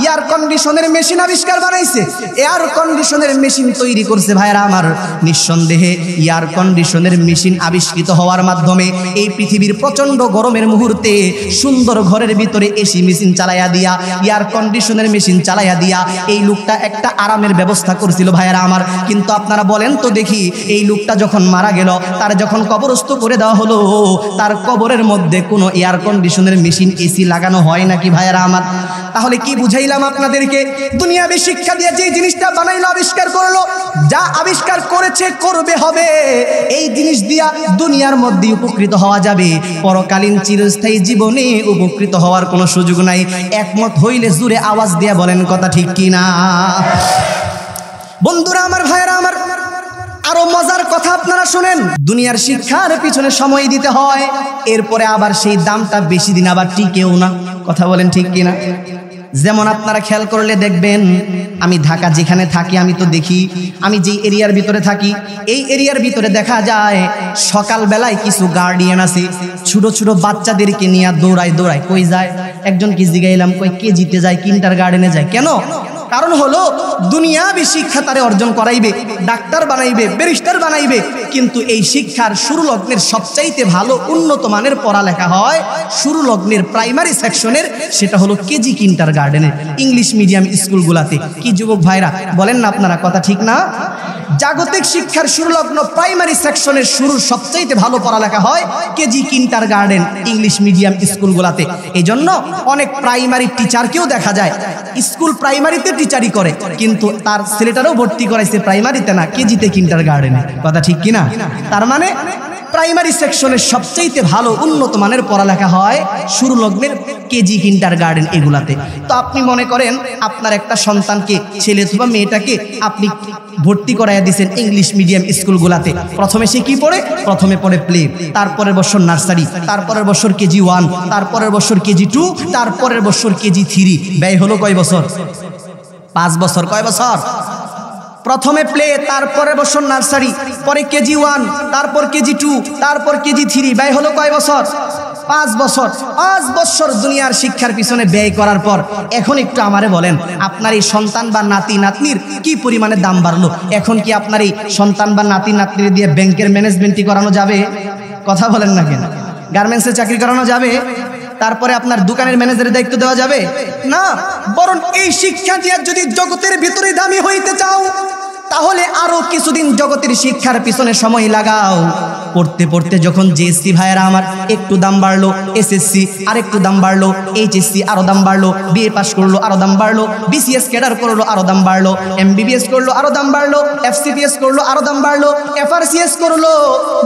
এয়ার কন্ডিশনের মেশিন আবিষ্কার বানাইছে, এয়ার কন্ডিশনের মেশিন তৈরি করছে ভাইরা আমার, নিঃসন্দেহে এয়ার কন্ডিশনের মেশিন আবিষ্কৃত হওয়ার মাধ্যমে এই পৃথিবীর প্রচন্ড গরমের মুহূর্তে সুন্দর ঘরের ভিতরে এসি মেশিন চালাইয়া দিয়া, এয়ার কন্ডিশনের মেশিন চালাইয়া দিয়া এই লোকটা একটা আরামের ব্যবস্থা করছিল ভাইরা আমার। কিন্তু আপনারা বলেন তো দেখি, এই লোকটা যখন মারা গেল, তার যখন কবরস্থ করে দেওয়া হলো, তার কবরের মধ্যে কোনো এয়ার কন্ডিশনের মেশিন এসি লাগানো হয় নাকি ভাইয়েরা আমার? তাহলে কি বুঝাইলাম আপনাদেরকে? দুনিয়াবি শিক্ষা দিয়ে যে জিনিসটা বানাইলো, আবিষ্কার করলো, যা আবিষ্কার করেছে করবে হবে, এই জিনিস দিয়া দুনিয়ার মধ্যে উপকৃত হওয়া যাবে, পরকালীন চিরস্থায়ী জীবনে উপকৃত হওয়ার কোনো সুযোগ নাই। একমত হইলে জোরে আওয়াজ দিয়া বলেন কথা ঠিক কিনা? বন্ধুরা আমার, ভাইয়েরা আমার, আরো মজার কথা আপনারা শুনেন। দুনিয়ার শিক্ষার পিছনে সময় দিতে হয়, এরপরে আবার সেই দামটা বেশি দিন আবার টিকেও না। কথা বলেন ঠিক কিনা? যেমন আপনারা খেয়াল করলে দেখবেন, আমি ঢাকা যেখানে থাকি, আমি তো দেখি, আমি যে এরিয়ার ভিতরে থাকি, এই এরিয়ার ভিতরে দেখা যায় সকালবেলায় কিছু গার্ডিয়ান আছে, ছোট ছোট বাচ্চাদেরকে নিয়ে দৌড়ায় দৌড়ায়। কই যায়? একজনকে জিগাইলাম, কই কেজিতে যায়, কিন্ডারগার্টেনে যায়। কেন? কারণ হলো দুনিয়াবি শিক্ষা তারে অর্জন করাইবে, ডাক্তার বানাইবে, ব্যারিস্টার বানাইবে। কিন্তু এই শিক্ষার শুরু লগ্নের সবচাইতে ভালো উন্নত মানের পড়ালেখা হয় শুরু লগ্নের প্রাইমারি সেকশনের, সেটা হলো কেজি কিন্ডারগার্টেনের ইংলিশ মিডিয়াম স্কুলগুলাতে। কি যুবক ভাইরা বলেন না আপনারা? কথা ঠিক না? জাগতিক শিক্ষার শুরু লগ্ন প্রাইমারি সেকশনের শুরুর সবচাইতে ভালো পড়ালেখা হয় কেজি কিন্ডারগার্টেন ইংলিশ মিডিয়াম স্কুলগুলাতে। এই জন্য অনেক প্রাইমারি টিচারকেও দেখা যায় স্কুল প্রাইমারিতে টিচারই করে, কিন্তু তার ছেলেটারও ভর্তি করাইছে প্রাইমারিতে না, কেজিতে কিন্ডারগার্টেনে। কথা ঠিক কিনা? তার মানে প্রাইমারি সেকশনের সবচেয়ে ভালো উন্নত মানের পড়ালেখা হয় শুরু লগ্নের কেজি কিন্ডারগার্টেন এগুলাতে। তো আপনি মনে করেন আপনার একটা সন্তানকে, ছেলে অথবা মেয়েটাকে আপনি ভর্তি করাইয়া দিয়েছেন ইংলিশ মিডিয়াম স্কুলগুলাতে। প্রথমে সে কি পড়ে? প্রথমে পড়ে প্লে, তারপরের বছর নার্সারি, তারপরের বছর কেজি 1, তারপরের বছর কেজি 2, তারপরের বছর কেজি 3। ব্যয় হলো কয় বছর? 5 বছর। কয় বছর? প্রথমে প্লে, তারপরের বছর নার্সারি, পরে কেজি 1, তারপর কেজি 2, তারপর কেজি 3। ব্যয় হলো কয় বছর? 5 বছর। 5 বছর দুনিয়ার শিক্ষার পিছনে ব্যয় করার পর এখন একটু আমারে বলেন, আপনার এই সন্তান বা নাতি নাতনির কি পরিমাণে দাম বাড়লো? এখন কি আপনার এই সন্তান বা নাতি নাতনির দিয়ে ব্যাংকের ম্যানেজমেন্টই করানো যাবে? কথা বলেন না কেন? গার্মেন্টসে চাকরি করানো যাবে? তারপরে আপনার দোকানের ম্যানেজারের দায়িত্ব দেওয়া যাবে না? বরং এই শিক্ষা দিয়ে যদি জগতের ভিতরে দামি হইতে চাও, তাহলে আরো কিছুদিন জগতের শিক্ষার পিছনে সময় লাগাও। পড়তে পড়তে যখন জিএসসি ভাইয়েরা আমার একটু দাম বাড়লো, এসএসসি আর একটু দাম বাড়লো, এইচএসসি আরো দাম বাড়লো, বিএ পাস করলো আরো দাম বাড়লো, বিসিএস ক্যাডার করলো আরো দাম বাড়লো, এমবিবিএস করলো আরো দাম বাড়লো, এফসিপিএস করলো আরো দাম বাড়লো, এফআরসিএস করলো,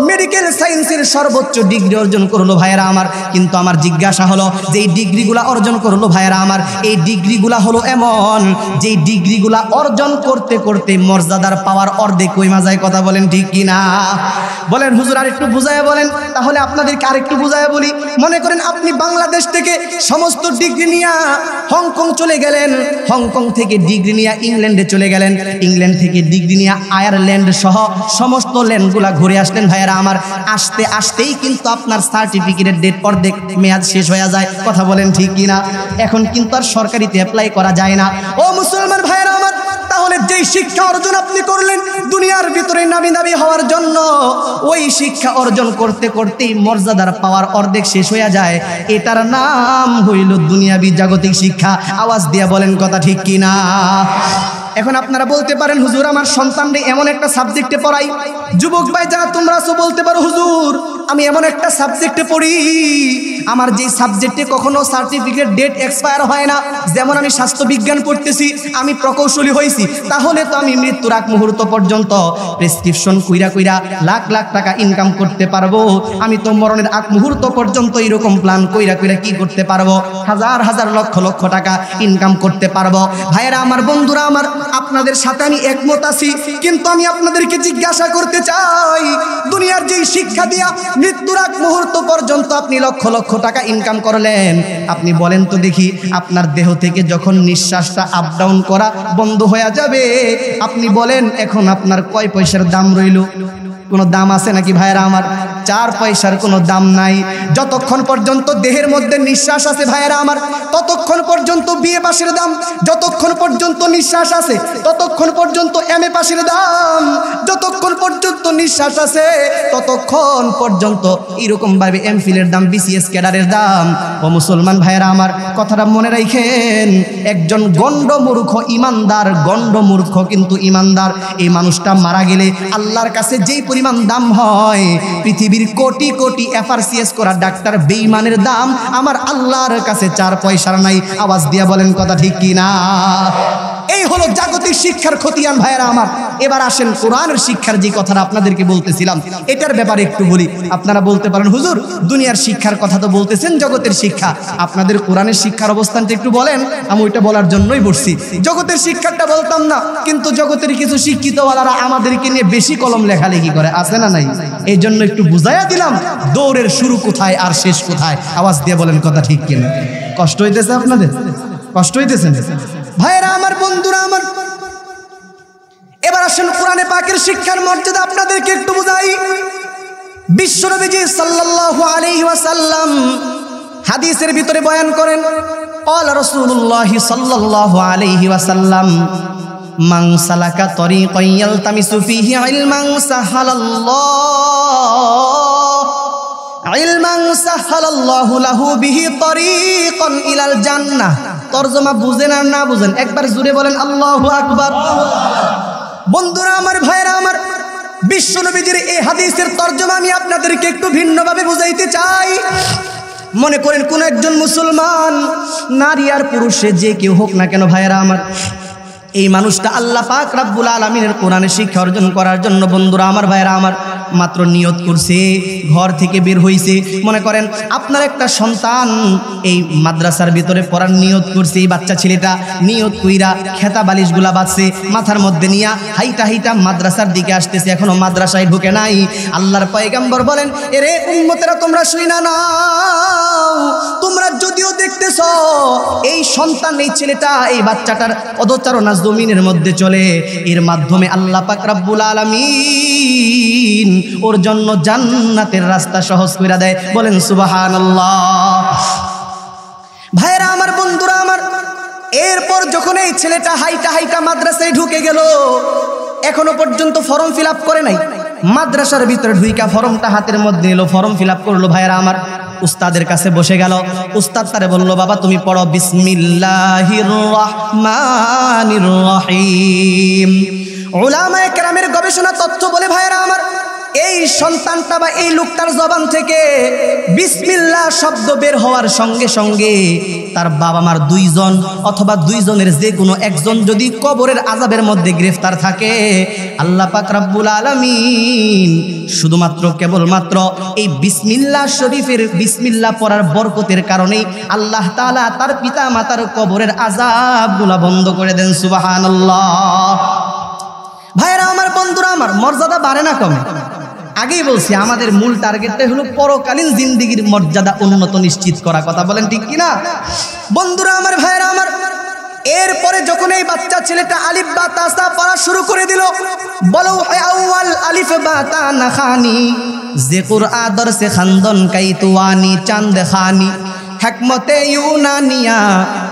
মেডিকেল সায়েন্সের সর্বোচ্চ ডিগ্রি অর্জন করলো ভাইয়েরা আমার। কিন্তু আমার জিজ্ঞাসা হলো, যে এই ডিগ্রিগুলা অর্জন করলো ভাইয়েরা আমার, এই ডিগ্রিগুলা হলো এমন যে ডিগ্রিগুলা অর্জন করতে করতে মর্যাদার পাওয়ার অর্ধেক কইমা যায়। কথা বলেন ঠিক কিনা? বলেন হুজুর আর একটু বুঝায়া বলেন। তাহলে আপনাদেরকে আরেকটু বুঝায়া বলি। মনে করেন আপনি বাংলাদেশ থেকে সমস্ত ডিগ্রি নিয়ে হংকং চলে গেলেন, হংকং থেকে ডিগ্রি নিয়ে ইংল্যান্ডে চলে গেলেন, ইংল্যান্ড থেকে ডিগ্রি নিয়ে আয়ারল্যান্ড সহ সমস্ত ল্যান্ডগুলা ঘুরে আসলেন ভাইয়েরা আমার। আসতে আসতেই কিন্তু আপনার সার্টিফিকেটের ডেট অর্ধেক মেয়াদ শেষ হয়ে যায়। কথা বলেন ঠিক কিনা? এখন কিন্তু আর সরকারিতে অ্যাপ্লাই করা যায় না। ও মুসলমান ভাইয়েরা আমার, তাহলে যেই শিক্ষা অর্জন আপনি করলেন দুনিয়ার ভিতরে নামি দামি হওয়ার জন্য, ওই শিক্ষা অর্জন করতে করতেই মর্যাদার পাওয়ার অর্ধেক শেষ হয়ে যায়। এটার নাম হইল দুনিয়াবি জাগতিক শিক্ষা। আওয়াজ দিয়ে বলেন কথা ঠিক কিনা? এখন আপনারা বলতে পারেন হুজুর আমার সন্তানরে এমন একটা সাবজেক্টে পড়াই, যুবক ভাই যারা তোমরা সব বলতে পারো হুজুর আমি এমন একটা সাবজেক্টে পড়ি আমার যেই সাবজেক্টে কখনো সার্টিফিকেট ডেট এক্সপায়ার হয় না, যেমন আমি স্বাস্থ্য বিজ্ঞান পড়তেছি, আমি প্রকৌশলী হয়েছি, তাহলে তো আমি মৃত্যুর আগ মুহূর্ত পর্যন্ত প্রেসক্রিপশন কইরা কইরা লাখ লাখ টাকা ইনকাম করতে পারবো। আমি তো মরণের আগ মুহূর্ত পর্যন্ত এরকম প্ল্যান কইরা কইরা কি করতে পারবো, হাজার হাজার লক্ষ লক্ষ টাকা ইনকাম করতে পারবো। ভাইয়েরা আমার, বন্ধুরা আমার, আপনাদের সাথে আমি একমত আছি, কিন্তু আমি আপনাদেরকে জিজ্ঞাসা করতে চাই, দুনিয়ার যেই শিক্ষা দিয়া মৃত্যুর আগ মুহূর্ত পর্যন্ত আপনি লক্ষ লক্ষ টাকা ইনকাম করলেন, আপনি বলেন তো দেখি আপনার দেহ থেকে যখন নিঃশ্বাসটা আপ ডাউন করা বন্ধ হয়ে যাবে, আপনি বলেন এখন আপনার কয় পয়সার দাম রইল? কোনো দাম আছে নাকি ভাইয়েরা আমার? 4 পয়সার কোনো দাম নাই। যতক্ষণ পর্যন্ত দেহের মধ্যে নিঃশ্বাস আছে ভাইয়েরা আমার, ততক্ষণ পর্যন্ত বিএ পাশের দাম, যতক্ষণ পর্যন্ত নিঃশ্বাস আছে ততক্ষণ পর্যন্ত এমএ পাশের দাম, যতক্ষণ পর্যন্ত নিঃশ্বাস আছে ততক্ষণ পর্যন্ত এরকমভাবে এমফিলের দাম, বিসিএস ক্যাডারের দাম। ও মুসলমান ভাইয়েরা আমার, কথাটা মনে রাখেন, একজন গণ্ডমূর্খ ইমানদার, গণ্ডমূর্খ কিন্তু ইমানদার, এই মানুষটা মারা গেলে আল্লাহর কাছে যেই পরিমাণ দাম হয়, পৃথিবীর কোটি কোটি এফআরসিএস করা ডাক্তার বেঈমানের দাম আমার আল্লাহর কাছে 4 পয়সার নাই। আওয়াজ দিয়া বলেন কথা ঠিক কি না? এই হলো জাগতিক শিক্ষার খতিয়ান ভাইয়েরা আমার। এবার আসেন কোরআনের শিক্ষার যে কথাটা আপনাদেরকে বলতেছিলাম, এটার ব্যাপারে একটু বলি। আপনারা বলতে পারেন হুজুর দুনিয়ার শিক্ষার কথা তো বলতেছেন, জগতের শিক্ষা, আপনাদের কোরআনের শিক্ষার অবস্থানটা একটু বলেন। আমি ওইটা বলার জন্যই বসছি, জগতের শিক্ষাটা বলতাম না, কিন্তু জগতের কিছু শিক্ষিতওয়ালারা আমাদেরকে নিয়ে বেশি কলম লেখালেখি করে, আছে না নাই? এই জন্য একটু বুঝাইয়া দিলাম দৌড়ের শুরু কোথায় আর শেষ কোথায়। আওয়াজ দিয়ে বলেন কথা ঠিক কিনা? কষ্ট হইতেছে আপনাদের? কষ্ট হইতেছে ভাইয়েরা আমার, বন্ধুরা আমার? এবার আসেন কোরআনে পাকের শিক্ষার মর্যাদা আপনাদেরকে একটু বুঝাই। বিশ্বনবীজি সাল্লাল্লাহু আলাইহি ওয়াসাল্লাম হাদিসের ভিতরে বয়ান করেন, ক্বালা রাসূলুল্লাহি সাল্লাল্লাহু আলাইহি ওয়াসাল্লাম মান সালাকা তরিকান ইয়ালতামিসু ফীহি ইলমান সাহালাল্লাহু লাহু বিহি তরিকান ইলাল জান্নাহ। তরজমা বুঝেন আর না বুঝেন একবার জুড়ে বলেন আল্লাহু আকবার। বন্ধুরা আমার, ভাইরা আমার, বিশ্বনবীজির এই হাদিসের তরজমা আমি আপনাদেরকে একটু ভিন্নভাবে বুঝাইতে চাই। মনে করেন কোন একজন মুসলমান, নারী আর পুরুষে যে কেউ হোক না কেন ভাইরা আমার, এই মানুষটা আল্লাহ পাক রব্বুল আলামিনের কোরআনের শিক্ষা অর্জন করার জন্য, বন্ধুরা আমার, ভাইরা আমার, মাত্র নিয়ত করছে, ঘর থেকে বের হইছে। মনে করেন আপনার একটা সন্তান এই মাদ্রাসার ভিতরে পড়ার নিয়ত করছে, এই বাচ্চা ছেলেটা নিয়ত কইরা খেতা বালিশগুলা বাঁধছে, মাথার মধ্যে নিয়া হাইটা হাইটা মাদ্রাসার দিকে আসতেছে, এখনো মাদ্রাসায় ঢুকে নাই। আল্লাহর পয়গম্বর বলেন, এরে উম্মতেরা তোমরা শুইনা নাও, তোমরা যদিও দেখতেছ এই সন্তান, এই ছেলেটা, এই বাচ্চাটার পদচারণা জমিনের মধ্যে চলে, এর মাধ্যমে আল্লাহ পাক রব্বুল আলামিন ওর জন্য জান্নাতের রাস্তা সহজ করে দেয়। বলেন সুবহানাল্লাহ। ভাইরা আমার, বন্ধুরা আমার, এরপর যখন এই ছেলেটা হাইটা হাইটা মাদ্রাসায় ঢুকে গেল, এখনো পর্যন্ত ফর্ম ফিল আপ করে নাই, মাদ্রাসার ভিতরে ঢুইকা ফর্মটা হাতের মধ্যে নিল, ফর্ম ফিল আপ করলো। ভাইরা আমার, উস্তাদের কাছে বসে গেল, উস্তাদ তারে বলল, বাবা তুমি পড়ো বিসমিল্লাহির রহমানির রহিম। উলামায়ে কেরামের গবেষণা তথ্য বলে ভাইরা আমার, এই সন্তানটা বা এই লোকটার জবান থেকে বিসমিল্লাহ শব্দ বের হওয়ার সঙ্গে সঙ্গে তার বাবা মার 2 জন অথবা 2 জনের যে কোনো একজন যদি কবরের আযাবের মধ্যে গ্রেফতার থাকে, আল্লাহ পাক রব্বুল আলামিন শুধুমাত্র কেবলমাত্র এই বিসমিল্লাহ শরীফের বিসমিল্লাহ পড়ার বরকতের কারণেই আল্লাহ তাআলা তার পিতা মাতার কবরের আযাবগুলো বন্ধ করে দেন। সুবহানাল্লাহ। ভাইরা আমার, বন্ধুরা আমার, মর্যাদা বাড়ে না কমে? আগেই বলছি আমাদের মূল টার্গেটটাই হলো পরকালীন জিন্দেগির মর্যাদা উন্নত নিশ্চিত করা। কথা বলেন ঠিক কিনা? বন্ধুরা আমার, ভাইরা আমার, এরপরে যখন এই বাচ্চা ছেলেটা আলিফ বা তা সা পড়া শুরু করে দিল, বলো আউয়াল আলিফ বা তা না খানি, যে কুরআন দরসে খান্দন কাইতুয়ানি চাঁদ খানি, হিকমতে ইউনানিয়া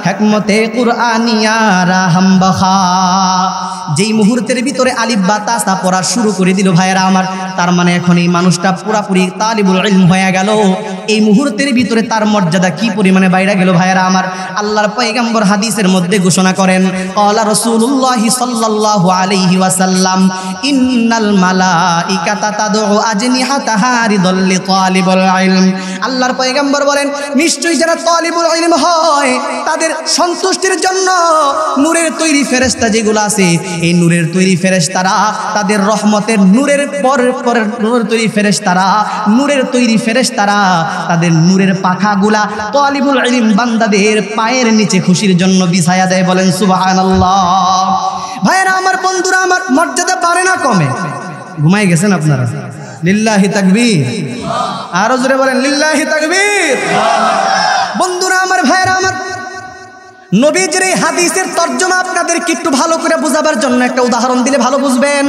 হিকমতে কুরআনিয়া রাহম বখা। যেই মুহূর্তের ভিতরে আলিফ বা তা সা পড়া শুরু করে দিল ভাইয়েরা আমার, তার মানে এখন এই মানুষটা পুরাপুরি তালিবুল ইলম হয়ে গেল। এই মুহূর্তের ভিতরে তার মর্যাদা কি পরিমাণে বাইরে গেল ভাইয়েরা আমার। আল্লাহর পয়গম্বর হাদিসের মধ্যে ঘোষণা করেন, ক্বালা রাসূলুল্লাহি সাল্লাল্লাহু আলাইহি ওয়াসাল্লাম, ইন্নাল মালাইকাতা তাদউ আজনিহাতাহা রিদাল লিতালিবুল ইলম। আল্লাহর পয়গম্বর বলেন, নিশ্চয়ই যারা তালিবুল ইলম হয় তাদের সন্তুষ্টির জন্য নূরের তৈরি ফেরেশতা যেগুলো আছে, এই নূরের তৈরি ফেরেশতারা তাদের রহমতের নূরের পরের নূরের তৈরি ফেরেশতারা তাদের নূরের পাখাগুলা তালিবুল ইলম বান্দাদের পায়ের নিচে খুশির জন্য বিছায়া দেয়। বলেন সুবহানাল্লাহ। ভাইরা আমার, বন্ধুরা আমার, মর্যাদা বাড়ে না কমে? ঘুমাই গেছেন আপনারা? লিল্লাহি তাকবীর। আরো জোরে বলেন লিল্লাহি তাকবীর। বন্ধুরা আমার, ভাইরা আমার, নবীজির এই হাদিসের তর্জমা আপনাদেরকে একটু ভালো করে বোঝাবার জন্য একটা উদাহরণ দিলে ভালো বুঝবেন।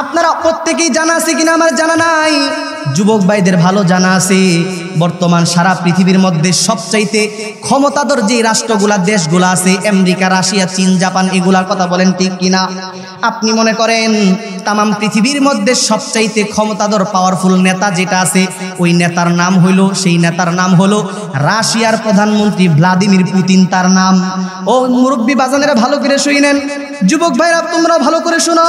আপনারা প্রত্যেকেই জানা আছে কিনা আমার জানা নাই, যুবক ভাইদের ভালো জানা আছে, বর্তমান সারা পৃথিবীর মধ্যে সবচাইতে ক্ষমতাধর যে রাষ্ট্রগুলা দেশগুলা আছে, আমেরিকা, রাশিয়া, চীন, জাপান, এগুলার কথা বলেন ঠিক কিনা? আপনি মনে করেন তামাম পৃথিবীর মধ্যে সবচাইতে ক্ষমতাধর পাওয়ারফুল নেতা যেটা আছে, ওই নেতার নাম হইল, সেই নেতার নাম হলো রাশিয়ার প্রধানমন্ত্রী ভ্লাদিমির পুতিন তার নাম। ও মুরব্বী বাজানেরা ভালো করে শুনেন, যুবক ভাইরা তোমরা ভালো করে শোনো।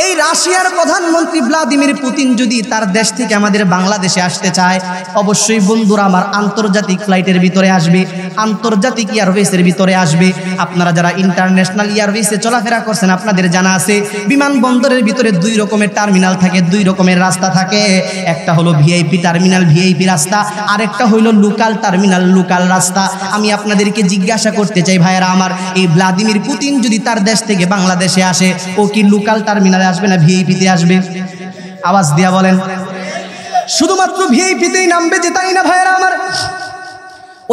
এই রাশিয়ার প্রধানমন্ত্রী ভ্লাদিমির পুতিন যদি তার দেশ থেকে আমাদের বাংলাদেশে আসতে চায়, অবশ্যই বন্ধুরা আমার আন্তর্জাতিক ফ্লাইটের ভিতরে আসবে, আন্তর্জাতিক এয়ারওয়েজের ভিতরে আসবে। আপনারা যারা ইন্টারন্যাশনাল এয়ারওয়েজে চলাফেরা করছেন আপনাদের জানা আছে, বিমানবন্দরের ভিতরে দুই রকমের টার্মিনাল থাকে, দুই রকমের রাস্তা থাকে। একটা হলো ভিআইপি টার্মিনাল, ভিআইপি রাস্তা, আরেকটা হইলো লোকাল টার্মিনাল, লোকাল রাস্তা। আমি আপনাদেরকে জিজ্ঞাসা করতে চাই ভাইয়েরা আমার, এই ভ্লাদিমির পুতিন যদি তার দেশ থেকে বাংলাদেশে আসে, ও কি লোকাল টার্মিনালে আসবে না ভিআইপিতে আসবে? আওয়াজ দিয়া বলেন। শুধুমাত্র ভিআইপিতেই নামবে যে তাই না ভাইয়েরা আমার।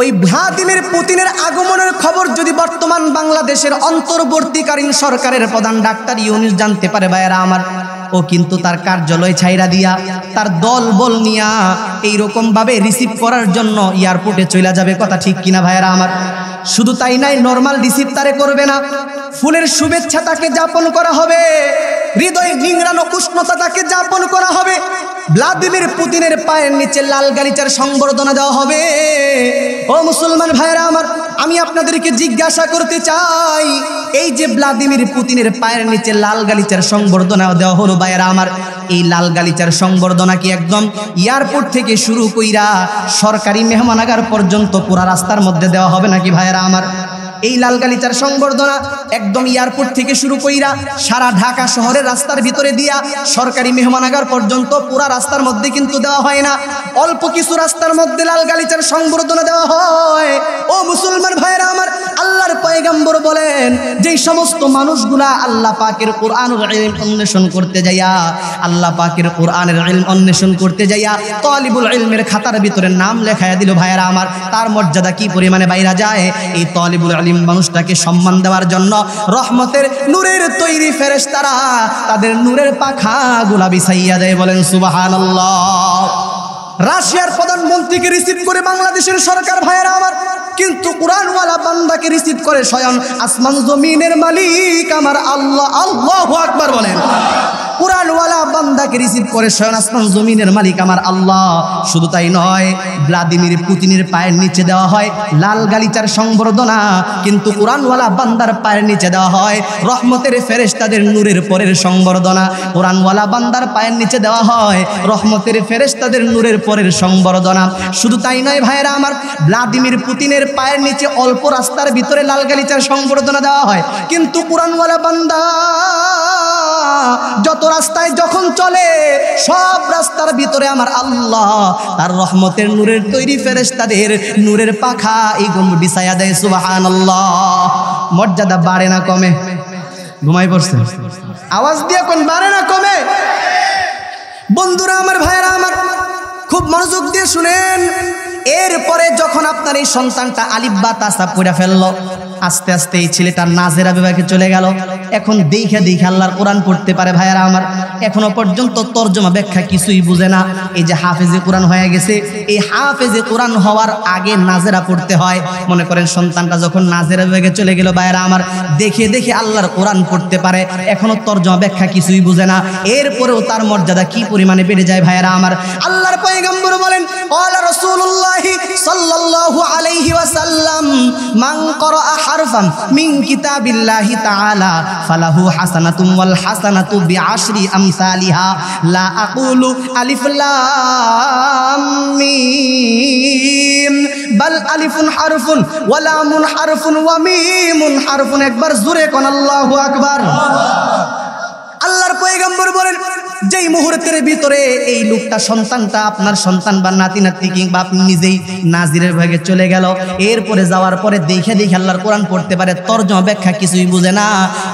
ওই ভ্লাদিমির পুতিনের আগমনের খবর যদি বর্তমান বাংলাদেশের অন্তর্বর্তীকালীন সরকারের প্রধান ডাক্তার ইউনূস জানতে পারে ভাইয়েরা আমার, ও কিন্তু তার কার্যালয় ছাইরা দিয়া তার দল বল নিয়া এইরকম ভাবে রিসিভ করার জন্য এয়ারপোর্টে চলে যাবে। কথা ঠিক কিনা ভাইয়েরা আমার? শুধু তাই নাই, নরমাল রিসিভ তারে করবে না, ফুলের শুভেচ্ছা তাকে যাপন করা হবে, হৃদয়ে নিংড়ানো উষ্ণতা তাকে যাপন করা হবে, ভ্লাদিমির পুতিনের পায়ের নিচে লাল গালিচার সংবর্ধনা দেওয়া হবে। ও মুসলমান ভাইরা আমার, আমি আপনাদেরকে জিজ্ঞাসা করতে চাই, এই যে ভ্লাদিমির পুতিনের পায়ের নিচে লাল গালিচার সংবর্ধনা দেওয়া হলো ভাইরা আমার, এই লাল গালিচার সংবর্ধনা কি একদম এয়ারপোর্ট থেকে শুরু কইরা সরকারি মেহমানাগার পর্যন্ত পুরা রাস্তার মধ্যে দেওয়া হবে নাকি ভাইরা আমার? এই লাল গালিচার সংবর্ধনা একদম এয়ারপোর্ট থেকে শুরু কইরা সারা ঢাকা শহরের রাস্তার ভিতরে দিয়া সরকারি মেহমানাগার পর্যন্ত পুরা রাস্তার মধ্যে কিন্তু দেওয়া হয় না, অল্প কিছু রাস্তার মধ্যে লাল গালিচার সংবর্ধনা দেওয়া হয়। ও মুসলমান ভাইরা আমার, আল্লাহর পয়গম্বর বলেন, যেই সমস্ত মানুষগুলা আল্লাহ পাকের কোরআনুল ইলম অন্বেষণ করতে যাইয়া, আল্লাহ পাকের কোরআনের ইলম অন্বেষণ করতে যাইয়া তালিবুল ইলমের খাতার ভিতরে নাম লেখায়া দিল ভাইরা আমার, তার মর্যাদা কি পরিমাণে বাইরা যায়। এই তালিবুল ইলম মানুষটাকে সম্মান দেওয়ার জন্য রহমতের নূরের তৈরি ফেরেশতারা তাদের নূরের পাখাগুলা বিছাইয়া দেয়। বলেন সুবহানাল্লাহ। রাশিয়ার প্রধানমন্ত্রীকে রিসিভ করে বাংলাদেশের সরকার ভাইয়েরা আমার, কিন্তু কুরআনওয়ালা বান্দাকে রিসিভ করে স্বয়ং আসমান জমিনের মালিক আমার আল্লাহ। আল্লাহু আকবার বলেন। কুরআনওয়ালা বান্দাকে রিসিভ করে স্বয়ং আসমান জমিনের মালিক আমার আল্লাহ। শুধু তাই নয়, ভ্লাদিমির পুতিনের পায়ের নিচে দেওয়া হয় লাল গালিচার সংবর্ধনা, কিন্তু কুরআনওয়ালা বান্দার পায়ের নিচে দেওয়া হয় রহমতের ফেরেশতাদের নূরের পরের সংবর্ধনা। কুরআনওয়ালা বান্দার পায়ের নিচে দেওয়া হয় রহমতের ফেরেশতাদের নূরের পরের সংবর্ধনা। শুধু তাই নয় ভাইয়েরা আমার, ভ্লাদিমির পুতিনের পায়ের নিচে অল্প রাস্তার ভিতরে লাল গালিচার সংবর্ধনা দেওয়া হয়, কিন্তু কুরআনওয়ালা বান্দা যত রাস্তায় যখন চলে সব রাস্তার ভিতরে আমার আল্লাহ তার রহমতের নূরের তৈরি ফেরেশতাদের নূরের পাখা এইগুলো বিছায়া দেয়। সুবহানাল্লাহ। মর্যাদা বাড়ে না কমে? ঘুমাই পড়ছে? আওয়াজ দিয়ে কোন বাড়ে না কমে? বন্ধুরা আমার, ভাইরা আমার, খুব মনোযোগ দিয়ে শুনেন। এরপরে যখন আপনার এই সন্তানটা আলিফ বা তাসা পড়া ফেললো, আস্তে আস্তে এই ছেলেটা নাজেরা বিভাগে চলে গেল। এখন দেখে আল্লাহর কোরআন পড়তে পারে ভাইয়ারা আমার, এখনো পর্যন্ত তরজমা ব্যাখ্যা কিছুই বুঝে না। এই যে হাফেজে কোরআন হয়ে গেছে, এই হাফেজে কোরআন হওয়ার আগে নাজেরা পড়তে হয়। মনে করেন সন্তানটা যখন নাজেরা বিভাগে চলে গেল ভাইয়ারা আমার, দেখে আল্লাহর কোরআন পড়তে পারে, এখনো তরজমা ব্যাখ্যা কিছুই বুঝে না, এরপরেও তার মর্যাদা কি পরিমাণে বেড়ে যায় ভাইয়ারা আমার। আল্লাহর পয়গম্বর বলেন, ক্বালা রাসূলুল্লাহ সাল্লাল্লাহু আলাইহি ওয়াসাল্লাম, মান ক্বারাআ হারফান মিন কিতাবিল্লাহি তাআলা ফালাহু হাসানাতুন ওয়াল হাসানাতু বিআশরি আমসালিহা লা আকুলু আলিফ লাম মিম বাল আলিফুন হারফুন ওয়া লামুন হারফুন ওয়া মিমুন হারফুন। একবার জোরে কোন আল্লাহু আকবার। আল্লাহর পয়গম্বর বলেন, যেই মুহূর্তের ভিতরে এই লোকটা সন্তানটা আপনার সন্তান বা নাতি নাতনি কিংবা আপনি নিজেই নাজিরের ভাগে চলে গেল, এরপরে যাওয়ার পরে দেখে আল্লাহর কোরআন পড়তে পারে, তরজমা ব্যাখ্যা কিছুই বুঝে না,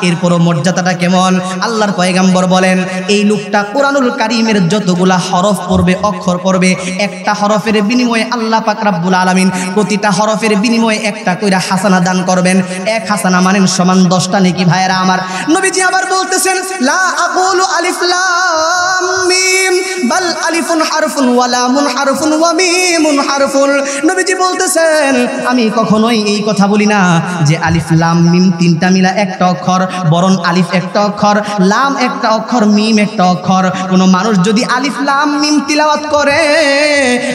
এরপরও মর্যাদাটা কেমন। আল্লাহর পয়গম্বর বলেন, এই লোকটা কোরআনুল কারীমের যতগুলা হরফ পড়বে, অক্ষর পড়বে, একটা হরফের বিনিময়ে আল্লাহ পাক রব্বুল আলামিন প্রতিটা হরফের বিনিময়ে একটা কইরা হাসানা দান করবেন। এক হাসানা মানেন সমান 10টা নেকি ভাইয়েরা আমার। নবীজি আবার বলতেছেন, লা আকুলু আলিফ লাম মিম বাল আলিফুন হারফুন ওয়া লামুন হারফুন ওয়া মিমুন হারফুন। নবীজি বলতেছেন, আমি কখনোই এই কথা বলি না যে আলিফ লাম মিম তিনটা মিলা একটা অক্ষর, বরং আলিফ একটা অক্ষর, লাম একটা অক্ষর, মিম একটা অক্ষর। কোন মানুষ যদি আলিফ লাম মিম তিলাওয়াত করে,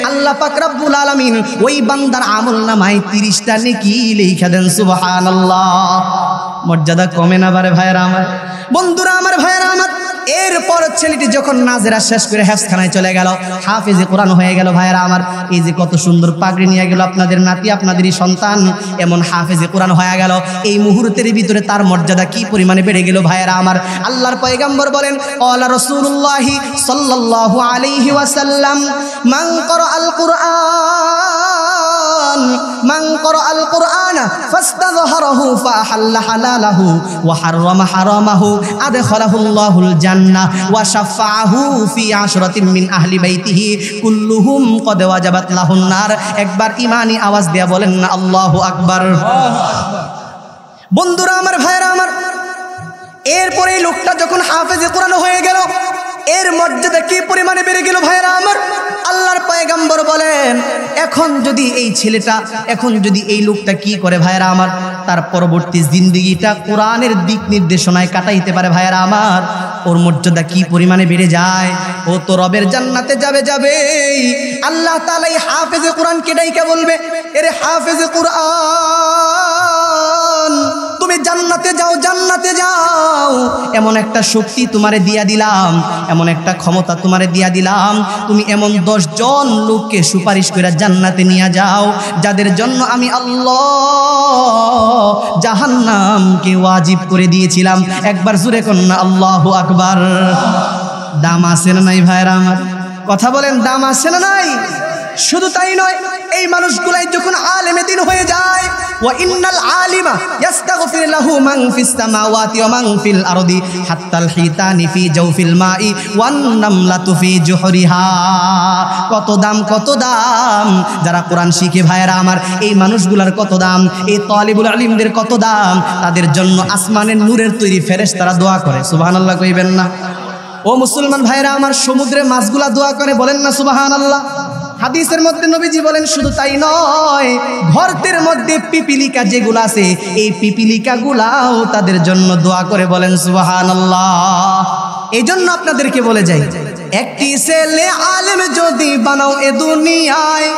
আল্লাহ পাক রব্বুল আলামিন ওই বান্দার আমলনামায় 30টা নেকি লিখে দেন। সুবহানাল্লাহ। মর্যাদা কমে না বারে ভাইয়েরা আমার, বন্ধুরা আমার, ভাইয়েরা আমার। এরপর ছেলেটি যখন নাজেরা শেষ করে হেফজখানায় চলে গেল, হাফেজে কোরআন হয়ে গেল ভাইয়েরা আমার। এই যে কত সুন্দর পাগড়ি নিয়ে গেল আপনাদের নাতি, আপনাদেরই সন্তান, এমন হাফেজে কোরআন হয়ে গেল। এই মুহূর্তের ভিতরে তার মর্যাদা কি পরিমাণে বেড়ে গেল ভাইয়েরা আমার। আল্লাহর পয়গম্বর বলেন, ক্বালা রাসূলুল্লাহ সাল্লাল্লাহু আলাইহি ওয়াসাল্লাম, মান ক্বারাআল কুরআন মান ক্বারাআল কুরআনা ফাস্তাযহারাহু ফাহাল্লা হালালাহু ওয়া হাররামা হারামাহু আদখালাহুল্লাহুল জান্নাহ ওয়া শাফাআহু ফি আশরাতিন মিন আহলি বাইতিহি কুল্লুহুম ক্বাদ ওয়াজাবাত লাহুন নার। একবার ঈমানি আওয়াজ দিয়ে বলেন না আল্লাহু আকবার। বন্ধুরা আমার, ভাইরা আমার, এরপরে এই লোকটা যখন হাফেজে কোরআন হয়ে গেল, এর মর্যাদা কি পরিমাণে বেড়ে গেল ভাইরা আমার। আল্লাহর পয়গম্বর বলেন, এখন যদি এই ছেলেটা, এখন যদি এই লোকটা কি করে ভাইরা আমার, তার পরবর্তী জিন্দেগিটা কোরআনের দিক নির্দেশনায় কাটাইতে পারে ভাইরা আমার, ওর মর্যাদা কি পরিমাণে বেড়ে যায়। ও তো রবের জান্নাতে যাবে। আল্লাহ তাআলা এই হাফেজে কোরআনকে ডাইকা বলবে, এরে হাফেজে কোরআন, তুমি জান্নাতে যাও, জান্নাতে যাও। এমন একটা শক্তি তোমারে দিয়া দিলাম, এমন একটা ক্ষমতা তোমারে দিয়া দিলাম, তুমি এমন 10 জন লোককে সুপারিশ করে জান্নাতে নিয়ে যাও, যাদের জন্য আমি আল্লাহ জাহান্নামকে ওয়াজিব করে দিয়েছিলাম। একবার জোরে কোন না আল্লাহু আকবার। দাম আছে না নাই ভাইরা আমার? কথা বলেন, দাম আছে না নাই? শুধু তাই নয়, এই মানুষগুলাই যখন আলেমে দ্বীন হয়ে যায়, ওয়া ইন্নাল আলিমা ইস্তাগফির লাহু মান ফিস সামাওয়াতি ওয়া মান ফিল আরদি হাত্তাল হিতানি ফি জাওফিল মাই ওয়ান নামলাতু ফি জুহরিহা। কত দাম, কত দাম। যারা কোরআন শিখে ভাইয়েরা আমার, এই মানুষগুলার কত দাম, এই তালিবুল ইলমদের কত দাম। তাদের জন্য আসমানের নূরের তৈরি ফেরেশতারা দোয়া করে। সুবহানাল্লাহ কইবেন না? ও মুসলমান ভাইরা আমার, সমুদ্রে মাছগুলা দোয়া করে, বলেন না সুবহানাল্লাহ। হাদিসের মধ্যে নবীজি বলেন, শুধু তাই নয়, ঘরের মধ্যে পিপিলিকা যেগুলো আছে, এই পিপিলিকা গুলাও তাদের জন্য দোয়া করে, বলেন সুবহানাল্লাহ। এই জন্য আপনাদেরকে বলে যাই, একটি ছেলে আলেম যদি বানাও এ দুনিয়ায়,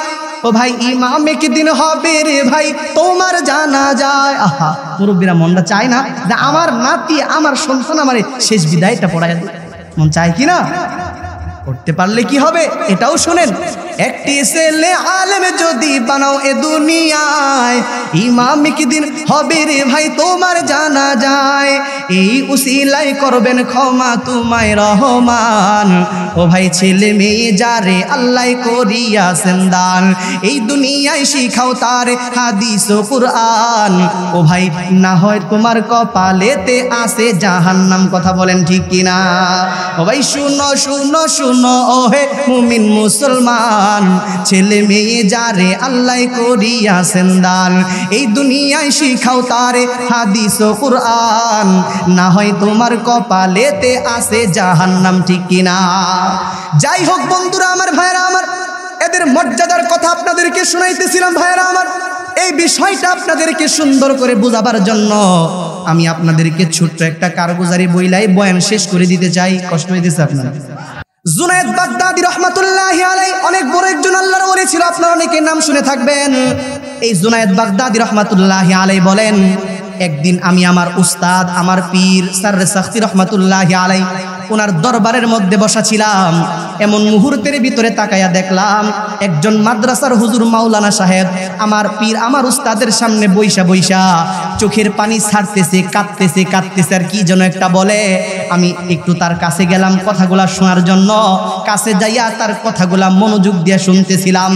ও ভাই ইমামে কি দিন হবে রে ভাই তোমার জানা যায়। আহা, মুরব্বীরা মনটা চায় না যে আমার নাতি, আমার সন্তান আমারে শেষ বিদায়টা পড়ায় দেয়? মন চায় কি না? করতে পারলে কি হবে এটাও শুনেন। একটি ছেলে আলেম যদি বানাও এ দুনিয়ায়, ইমামে কি দিন হবে রে ভাই তোমার জানা যায়। এই উসিলাই করবেন ক্ষমা তোমায় রহমান। ও ভাই ছেলে মেয়ে যারে আল্লাহ করিয়াছেন দান, এই দুনিয়ায় শিখাও তার হাদিস ও কুরআন। ও ভাই না হয় তোমার কপালেতে আছে জাহান্নাম, কথা বলেন ঠিক কিনা? ও ভাই শুনো শুনো শুনো ও হে মুমিন মুসলমান, ছেলে মেয়ে যারে আল্লাহ করিয়াছেন দান, এই দুনিয়ায় শিখাও তারে হাদিস ও কুরআন, না হয় তোমার কপালেতে আছে জাহান্নাম, ঠিক কিনা? যাই হোক বন্ধুরা আমার, ভাইরা আমার, এদের মর্যাদার কথা আপনাদেরকে শোনাইতেছিলাম ভাইরা আমার। এই বিষয়টা আপনাদেরকে সুন্দর করে বোঝাবার জন্য আমি আপনাদেরকে ছোট্ট একটা কারগুজারি বইলাই বয়ান শেষ করে দিতে চাই। কষ্ট হইতেছে আপনার? জুনায়েদ বাগদাদী রাহমাতুল্লাহি আলাইহি অনেক বড় একজন আল্লাহর ওলি ছিল, আপনারা অনেকে নাম শুনে থাকবেন। এই জুনায়েদ বাগদাদী রাহমাতুল্লাহি আলাইহি বলেন, একদিন আমি আমার উস্তাদ, আমার পীর সাররে সাখফি রাহমাতুল্লাহি আলাইহি ওনার দরবারের মধ্যে বসা ছিলাম। এমন মুহূর্তের ভিতরে তাকায়া দেখলাম একজন মাদ্রাসার হুজুর মাওলানা সাহেব আমার পীর আমার উস্তাদের সামনে বইসা বইসা চোখের পানি ছাড়তেছে, কাঁদতেছে কাঁদতেছে, আর কি যেন একটা বলে। আমি একটু তার কাছে গেলাম কথাগুলা শোনার জন্য। কাছে যাইয়া তার কথাগুলা মনোযোগ দিয়ে শুনতেছিলাম।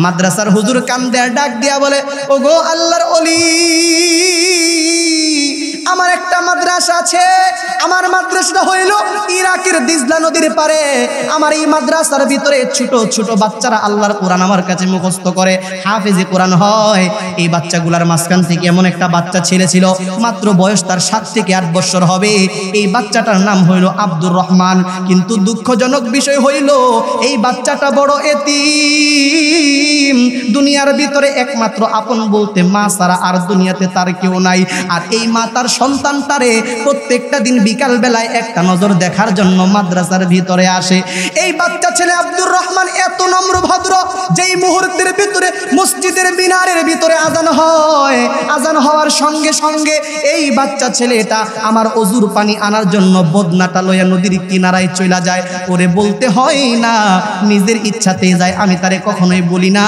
মাদ্রাসার হুজুর কান দেয়া ডাক দিয়া বলে, ওগো আল্লাহর ওলি, আমার একটা মাদ্রাসা আছে। আমার মাদ্রাসাটা হইল ইরাকের দিজলা নদীর পারে। আমার এই মাদ্রাসার ভিতরে ছোট ছোট বাচ্চারা আল্লাহর কোরআন আমার কাছে মুখস্থ করে, হাফেজে কোরআন হয়। এই বাচ্চাগুলার মাঝখান থেকে এমন একটা বাচ্চা ছেলে ছিল, মাত্র বয়স তার 7 থেকে 8 বছর হবে। এই বাচ্চাটার নাম হইল আব্দুর রহমান। কিন্তু দুঃখজনক বিষয় হইল এই বাচ্চাটা বড় এতিম। দুনিয়ার ভিতরে একমাত্র আপন বলতে মা ছাড়া আর দুনিয়াতে তার কেউ নাই। আর এই মা তার সন্তানটারে প্রত্যেকটা দিন বিকাল বেলায় একটা নজর দেখার জন্য মাদ্রাসার ভিতরে আসে। এই বাচ্চা ছেলে আব্দুর রহমান এত নম্র ভদ্র, যেই মুহূর্তের ভিতরে মসজিদের মিনারের ভিতরে আজান হয়, আজান হওয়ার সঙ্গে সঙ্গে এই বাচ্চা ছেলেটা আমার অজুর পানি আনার জন্য বদনাটা লইয়া নদীর কিনারায় চলে যায়। ওরে বলতে হয় না, নিজের ইচ্ছাতেই যায়, আমি তারে কখনোই বলি না।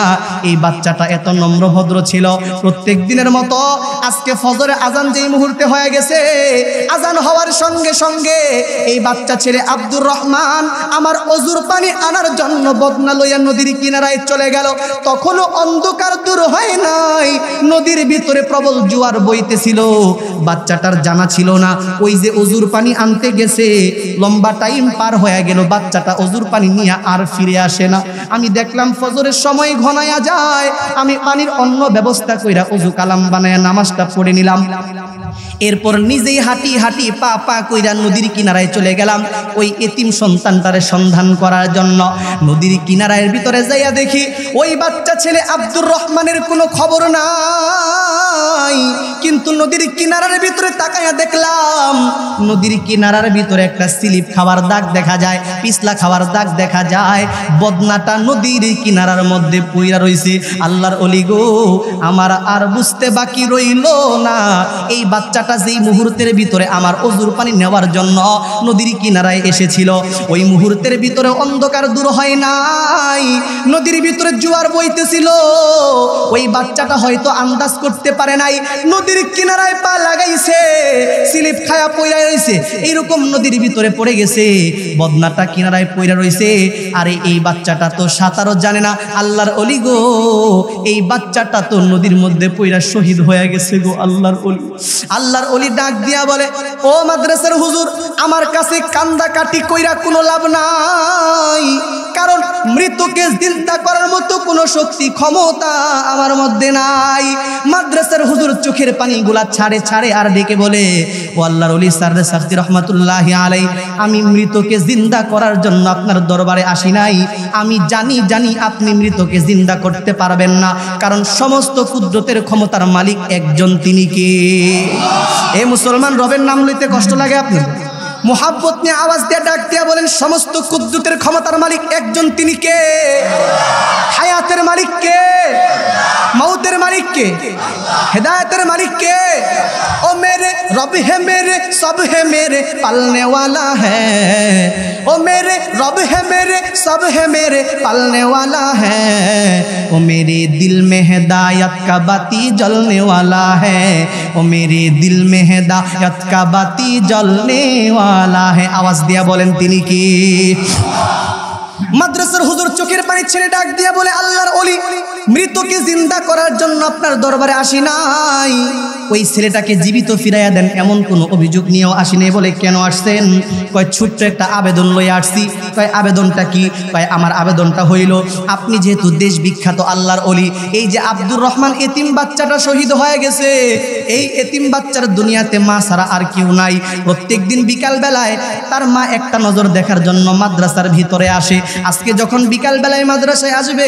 এই বাচ্চাটা এত নম্র ভদ্র ছিল। প্রত্যেক দিনের মতো আজকে ফজরে আজান যেই মুহূর্তে হয়ে গেছে, আজান হওয়ার সঙ্গে সঙ্গে এই বাচ্চা ছেলে আব্দুর রহমান আমার অজুর পানি আনার জন্য বদনা লইয়া নদীর কিনারায় চলে গেল। তখনও অন্ধকার দূর হয় নাই, নদীর ভিতরে প্রবল জোয়ার বইতেছিল। বাচ্চাটার জানা ছিল না ওই যে অজুর পানি আনতে গেছে, লম্বা টাইম পার হয়ে গেল, বাচ্চাটা অজুর পানি নিয়ে আর ফিরে আসে না। আমি দেখলাম ফজরের সময় ঘনায়া যায়, আমি পানির অন্য ব্যবস্থা কইরা অজু কালাম বানায়া নামাজটা পড়ে নিলাম। এরপর নিজেই হাঁটি হাঁটি পা পা কইরা নদীর কিনারায় চলে গেলাম ওই এতিম সন্তানটারে সন্ধান করার জন্য। নদীর কিনারার ভিতরে যাইয়া দেখি ওই বাচ্চা ছেলে আব্দুর রহমানের কোনো খবর নাই। কিন্তু নদীর কিনারার ভিতরে তাকাইয়া দেখলাম নদীর কিনারার ভিতরে একটা স্লিপ খাওয়ার দাগ দেখা যায়, পিছলা খাওয়ার দাগ দেখা যায়। বদনাটা নদীর কিনারার মধ্যে পইরা রইছে। আল্লাহর ওলি গো, আমার আর বুঝতে বাকি রইল না, এই বাচ্চাটা যেই মুহূর্তের ভিতরে আমার অজুর পানি নেওয়ার জন্য নদীর কিনারায় এসেছিল, ওই মুহূর্তের ভিতরে অন্ধকার দূর হয় নাই, নদীর ভিতরে জোয়ার বইতেছিল। ওই বাচ্চাটা হয়তো আন্দাজ করতে পারে নাই, নদীর কিনারায় পা লাগাইছে, স্লিপ খায়া পইরা রইছে, এইরকম নদীর ভিতরে পড়ে গেছে, বদনাটা কিনারায় পইরা রইছে। আরে এই বাচ্চাটা তো সাঁতারও জানে না। আল্লাহর ওলি গো, এই বাচ্চাটা তো নদীর মধ্যে পইরা শহীদ হয়ে গেছে গো আল্লাহর ওলি। আল্লাহর ওলি ডাক দিয়া বলে, ও মাদ্রাসার হুজুর, আমার কাছে কান্দা কাটি কইরা কোনো লাভ নাই, কারণ মৃতকে জিন্দা করার মতো কোনো শক্তি ক্ষমতা আমার মধ্যে নাই। মাদ্রাসার হুজুর চোখের পানিগুলা ছাড়ে ছাড়ে আর ডেকে বলে, ও আল্লাহর ওলি সাররে সাখফি রাহমাতুল্লাহি আলাইহি, আমি মৃতকে জিন্দা করার জন্য আপনার দরবারে আসি নাই। আমি জানি আপনি মৃতকে জিন্দা করতে পারবেন না, কারণ সমস্ত কুদরতের ক্ষমতার মালিক একজন, তিনি কে? এ মুসলমান, রবের নাম লইতে কষ্ট লাগে আপনার? মুহাব্বত নিয়ে আওয়াজ দিয়ে ডাক দিয়া বলেন, সমস্ত কুদ্দুতের ক্ষমতার মালিক একজন, তিনি কে? হায়াতের মালিক কে? মৌতের মালিক কে? হেদায়েতের মালিক কে? ও মেরে রব है मेरे सब है मेरे पालने वाला है, ओ मेरे रब है मेरे सब है मेरे पालने वाला है, ओ मेरे दिल में हिदायत का बाती जलने वाला है, ओ मेरे दिल में हिदायत का बाती जलने वाला है। आवाज दिया बोलें तिनी की? মাদ্রাসার হুজুর চোখের পানি ছেড়ে ডাক দিয়া বলে, আল্লাহর ওলি, মৃতকে জিন্দা করার জন্য আপনার দরবারে আসি নাই, ওই ছেলেটাকে জীবিত ফিরাইয়া দেন এমন কোনো অভিযোগ নিয়েও আসি নাই। বলে কেন আসছেন? কয় ছোট্ট একটা আবেদন লইয়া আসছি। কয় আবেদনটা কি? কয় আমার আবেদনটা হইল, আপনি যেহেতু দেশ বিখ্যাত আল্লাহর ওলি, এই যে আব্দুর রহমান এতিম বাচ্চাটা শহীদ হয়ে গেছে, এই এতিম বাচ্চার দুনিয়াতে মা ছাড়া আর কেউ নাই। প্রত্যেক দিন বিকাল বেলায় তার মা একটা নজর দেখার জন্য মাদ্রাসার ভিতরে আসে। আজকে যখন বিকাল বেলায় মাদ্রাসায় আসবে,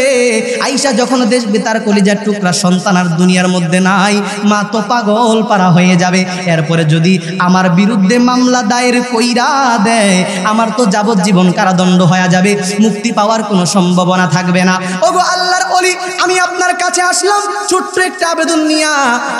আইসা যখন দেখবে তার কলিজার টুকরা সন্তান আর দুনিয়ার মধ্যে নাই, মা তো পাগল পারা হয়ে যাবে। এরপরে যদি আমার বিরুদ্ধে মামলা দায়ের কইরা দেয়, আমার তো যাবজ্জীবন কারাদণ্ড হয়ে যাবে, মুক্তি পাওয়ার কোনো সম্ভাবনা থাকবে না। ওগো আল্লাহর ওলি, আমি আপনার কাছে আসলাম ছোট্ট একটা আবেদন নিয়া।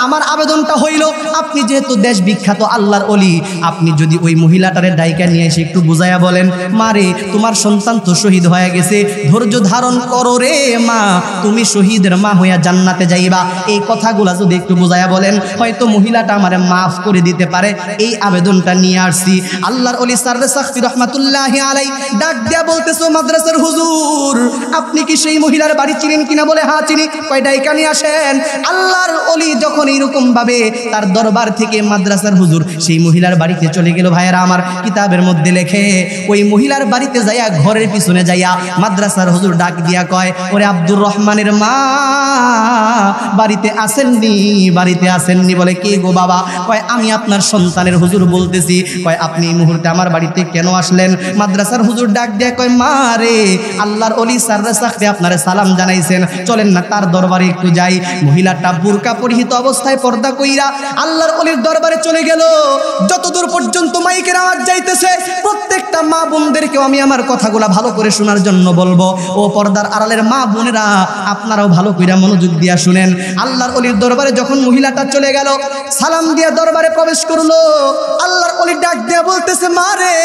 আমার আবেদনটা হইল, আপনি যেহেতু দেশ বিখ্যাত আল্লাহর ওলি, আপনি যদি ওই মহিলাটারে ডাইকা নিয়ে এসে একটু বুঝাইয়া বলেন, মারে তোমার সন্তান তো শহীদ হয়ে গেছে, ধৈর্য ধারণ করো রে মা, তুমি শহীদের মা হইয়া জান্নাতে যাইবা। এই কথাগুলা যদি একটু বুঝাইয়া বলেন, হয়তো মহিলাটা আমারে মাফ করে দিতে পারে। এই আবেদনটা নিয়ে আসছি। আল্লাহর ওলি সাররে সাখফি রহমাতুল্লাহি আলাই ডাক দিয়া বলতেছো, মাদ্রাসার হুজুর, আপনি কি সেই মহিলার বাড়ি চিনেন কিনা? বলে হ্যাঁ চিনি। কয় ডাইকা নিয়ে আসেন। আল্লাহর ওলি যখন এইরকম ভাবে তার দরবার থেকে মাদ্রাসার হুজুর সেই মহিলার বাড়িতে চলে গেল, ভাইয়েরা আমার, কিতাবের মধ্যে লেখে, ওই মহিলার বাড়িতে যাইয়া ঘরের পিছনে যাইয়া মাদ্রাসার হুজুর ডাক দিয়া কয়, ওরে আব্দুর রহমানের মা বাড়িতে আসেননি? বাড়িতে আসেননি। বলে কে গো বাবা? কয় আমি আপনার সন্তানের হুজুর বলতেছি। কয় আপনি এই মুহূর্তে আমার বাড়িতে কেন আসলেন? মাদ্রাসার হুজুর ডাক দিয়া কয়, মা রে, আল্লাহর ওলি সাররে সাখফি আপনারে সালাম জানাইছেন, চলেন না তার দরবারে একটু যাই। মহিলাটা বুরকা পরিহিত অবস্থায় পর্দা কইরা আল্লাহর ওলির দরবারে চলে গেল। যতদূর পর্যন্ত মাইকের আওয়াজ যাইতেছে, প্রত্যেকটা মা বোনদেরকেও আমি আমার কথাগুলা ভালো করে শোনার জন্য বলবো। ও পর্দার আড়ালের মা বোনেরা, আপনারাও ভালো কইরা মনোযোগ দিয়া শুনেন। আল্লাহর ওলির দরবারে যখন মহিলাটা চলে গেল, সালাম দিয়া দরবারে প্রবেশ করলো, আল্লাহর ওলি ডাক দিয়া বলতেছে, মা রে,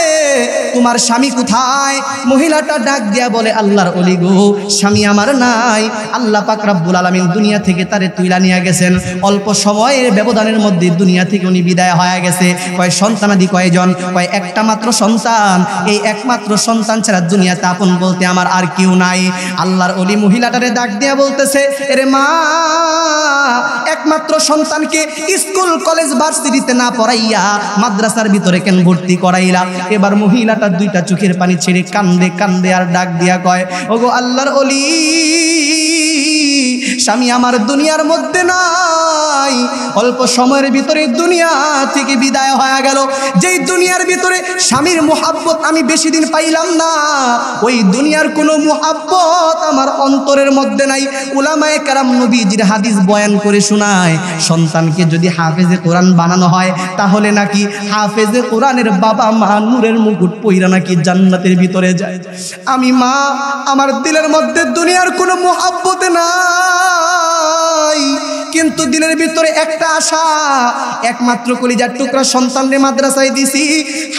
তোমার স্বামী কোথায়? মহিলাটা ডাক দিয়া বলে, আল্লাহর ওলি গো, স্বামী আমার নাই, আল্লাহ পাক রব্বুল আলামিন দুনিয়া থেকে তারে তুইলা নিয়ে গেছেন। অল্প সময়ের ব্যবধানের মধ্যে দুনিয়া থেকে উনি বিদায় হয়ে গেছে। কয় সন্তানাদি কয়জন? কয় একটা মাত্র সন্তান। এই একমাত্র সন্তান ছাড়া দুনিয়াতে আপন বলতে আমার আর কেউ নাই। আল্লাহর ওলি মহিলাটারে ডাক দিয়া বলতেছে, এরে মা, একমাত্র সন্তানকে স্কুল কলেজ ভার্সিটিতে না পড়াইয়া মাদ্রাসার ভিতরে কেন ভর্তি করাইলা? এবার মহিলাটা দুইটা চোখের পানি ছেড়ে কান্দে কান্দে আর ডাক দিয়া কয়, ওগো আল্লাহর ওলি, স্বামী আমার দুনিয়ার মধ্যে নাই, অল্প সময়ের ভিতরে দুনিয়া থেকে বিদায় হয়ে গেল। যেই দুনিয়ার ভিতরে স্বামীর মুহাব্বত আমি বেশি দিন পাইলাম না, ওই দুনিয়ার কোনো মুহাব্বত আমার অন্তরের মধ্যে নাই। উলামায়ে কেরাম নবীজির হাদিস বয়ান করে শোনায়, সন্তানকে যদি হাফেজে কোরআন বানানো হয়, তাহলে নাকি হাফেজে কোরআনের বাবা মা নূরের মুকুট পইরা নাকি জান্নাতের ভিতরে যায়। আমি মা, আমার দিলের মধ্যে দুনিয়ার কোনো মুহাব্বত নাই, কিন্তু দিলের ভিতরে একটা আশা, একমাত্র কলিজার টুকরা সন্তানরে মাদ্রাসায় দিছি,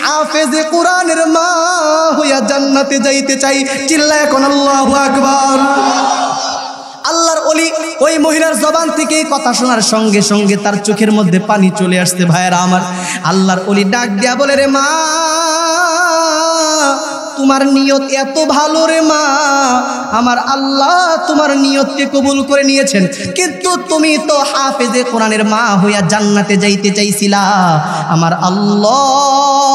হাফেজে কোরআনের মা হইয়া জান্নাতে যাইতে চাই। চিল্লায় কোন আল্লাহু আকবার। আল্লাহর ওলি ওই মহিলার জবান থেকে কথা শোনার সঙ্গে সঙ্গে তার চোখের মধ্যে পানি চলে আসছে। ভাইয়েরা আমার, আল্লাহর ওলি ডাক দিয়া বলে, রে মা, তোমার নিয়ত এত ভালো রে মা, আমার আল্লাহ তোমার নিয়তকে কবুল করে নিয়েছেন, কিন্তু তুমি তো হাফেজে কোরআনের মা হইয়া জান্নাতে যাইতে চাইছিলা। আমার আল্লাহ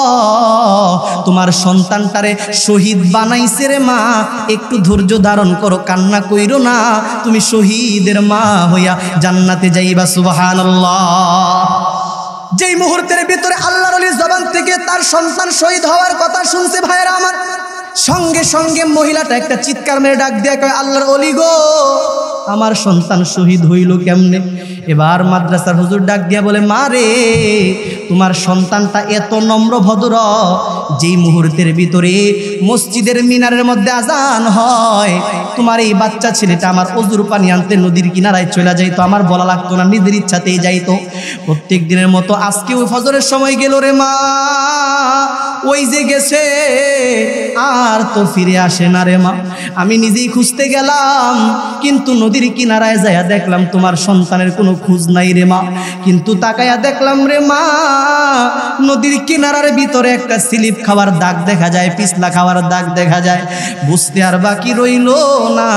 তোমার সন্তানটারে শহীদ বানাইছে রে মা, একটু ধৈর্য ধারণ করো, কান্না কইরো না, তুমি শহীদের মা হইয়া জান্নাতে যাইবা। সুবহানাল্লাহ। যেই মুহূর্তের ভিতরে আল্লাহর ওলির জবান থেকে তার সন্তান শহীদ হওয়ার কথা শুনছে, ভাইয়েরা আমার, সঙ্গে সঙ্গে মহিলাটা একটা চিৎকার মেরে ডাক দিয়ে কয়, আল্লাহর ওলি গো, আমার সন্তান শহীদ হইল কেমনে? এবার মাদ্রাসার হুজুর ডাক দিয়া বলে, মা রে, তোমার সন্তানটা এত নম্র ভদ্র, যেই মুহূর্তের ভিতরে মসজিদের মিনারের মধ্যে আজান হয়, তোমার এই বাচ্চা ছেলেটা আমার অজুর পানি আনতে নদীর কিনারায় চলে যাইতো, আমার বলা লাগতো না, নিজের ইচ্ছাতেই যাইতো। প্রত্যেক দিনের মতো আজকে ওই ফজরের সময় গেল রে মা, ওই যে গেছে, আর তো ফিরে আসে না রে মা। আমি নিজেই খুঁজতে গেলাম, কিন্তু নদীর কিনারায় যাইয়া দেখলাম তোমার সন্তানের কোনো খোঁজ নাই রে মা। কিন্তু তাকাইয়া দেখলাম রে মা, নদীর কিনারার ভিতরে একটা স্লিপ খাওয়ার দাগ দেখা যায়, পিছলা খাওয়ার দাগ দেখা যায়। বুঝতে আর বাকি রইল না,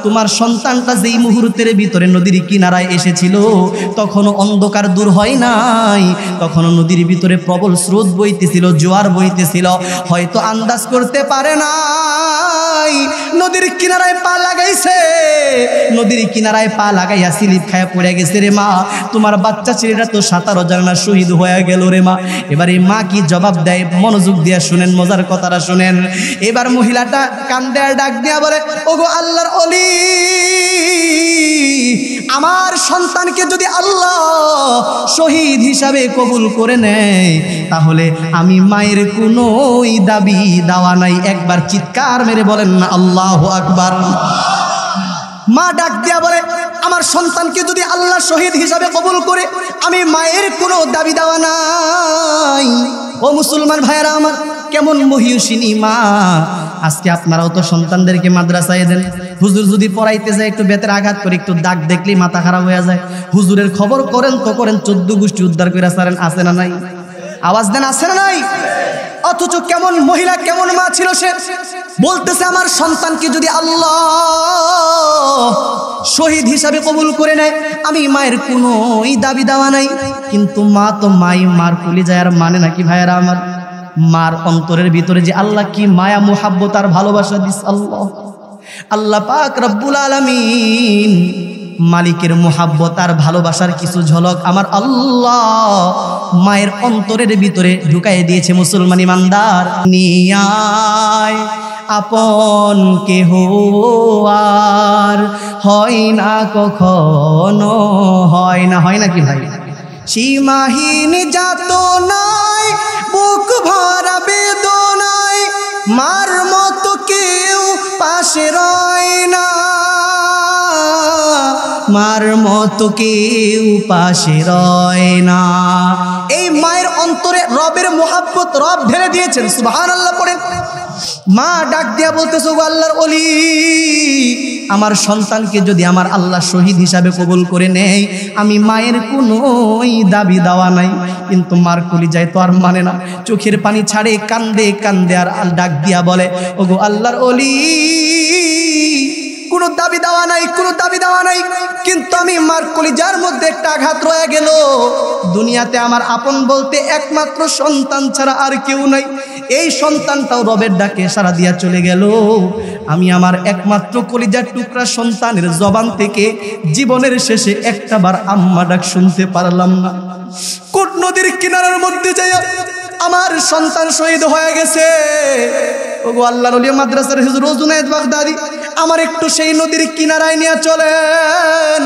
তোমার সন্তানটা যেই মুহূর্তের ভিতরে নদীর কিনারায় এসেছিল, তখনও অন্ধকার দূর হয় নাই, তখনও নদীর ভিতরে প্রবল স্রোত বইতেছিল, জোয়ার বইতেছিল। হয়তো আন্দাজ করতে পারে নাই, নদীর কিনারায় পা লাগাইছে, নদীর কিনারায় পা লাগাইয়া স্লিপ খায়া পড়ে গেছে রে মা। তোমার বাচ্চা ছেলেটা তো সাঁতারও জানে না, শহীদ হয়ে গেল রে মা। এবার এই মা কি জবাব দেয়, মনোযোগ দিয়া শুনেন, মজার কথাটা শুনেন। এবার মহিলাটা কান্দে আর ডাক দিয়া বলে, ওগো আল্লাহর ওলি, আমার সন্তানকে যদি আল্লাহ শহীদ হিসাবে কবুল করে নেয়, তাহলে আমি মায়ের কোনোই দাবি দাওয়া নাই। একবার চিৎকার মেরে বলেন না আল্লাহু আকবার। মা ডাক দিয়া বলে, আমার সন্তানকে যদি আল্লাহ শহীদ হিসাবে কবুল করে, আমি মায়ের কোনো দাবি দাওয়া নাই। ও মুসলমান ভাইয়েরা আমার, কেমন মহিয়সিনী মা। আজকে আপনারাও তো সন্তানদেরকে মাদ্রাসায় দেন, হুজুর যদি পড়াইতে যায় একটু বেতের আঘাত করে, একটু দাগ দেখলেই মাথা খারাপ হয়ে যায়। হুজুরের খবর করেন তো করেন, 14 গোষ্ঠী উদ্ধার করে সারেন, আছে না নাই? আওয়াজ দেন, আছে না নাই? অথচ কেমন মহিলা, কেমন মা ছিল সে, বলতেছে আমার সন্তানকে যদি আল্লাহ শহীদ হিসাবে কবুল করে নেয়, আমি মায়ের কোনোই দাবি দেওয়া নাই। কিন্তু মা তো মাই, মার কুলি যায় আর মানে নাকি ভাইয়েরা আমার? মার অন্তরের ভিতরে যে আল্লাহ কি মায়া মুহাব্বত আর ভালোবাসা দিস, আল্লাহ পাক রব্বুল আলামিন মালিকের মুহাব্বত আর ভালোবাসার কিছু ঝলক আমার আল্লাহ মায়ের অন্তরের ভিতরে ঢুকাই দিয়েছে। মুসলমান ইমানদার, নিয়ায় আপন কেহ আর হয় না কখনো, হয় না, হয় নাকি ভাই? সীমাহীন যাতনায় বুক ভরা বেদনায় মার মতো কেউ পাশে রয় না, মার মতো কেউ পাশে রয় না। এই মায়ের অন্তরে রবের মুহাব্বত রব ঢেলে দিয়েছেন, সুবহানাল্লাহ পড়েন। মা ডাক দিয়া বলতেছে, গো আল্লাহর ওলি, আমার সন্তানকে যদি আমার আল্লাহ শহীদ হিসাবে কবুল করে নেয়, আমি মায়ের কোনোই দাবি দাওয়া নাই। কিন্তু মার কলিজায় তো আর মানে না, চোখের পানি ছাড়ে, কান্দে কান্দে আর ডাক দিয়া বলে, ওগো আল্লাহর ওলি, কোনো দাবি দেওয়া নাই, কোনো দাবি দেওয়া নাই, কিন্তু আমি মার কলিজার মধ্যে একটা আঘাত রয়ে গেল। দুনিয়াতে আমার আপন বলতে একমাত্র সন্তান ছাড়া আর কেউ নাই। এই সন্তানটাও রবের ডাকে সাড়া দিয়া চলে গেল। আমি আমার একমাত্র কলিজার টুকরা সন্তানের জবান থেকে জীবনের শেষে একটাবার আম্মা ডাক শুনতে পারলাম না। কোট নদীর কিনারার মধ্যে যাইয়া আমার সন্তান শহীদ হয়ে গেছে। ওগো আল্লাহর ওলি মাদ্রাসার হুজুর জুনায়েদ বাগদাদি, আমার একটু সেই নদীর কিনারায় নিয়ে চলেন।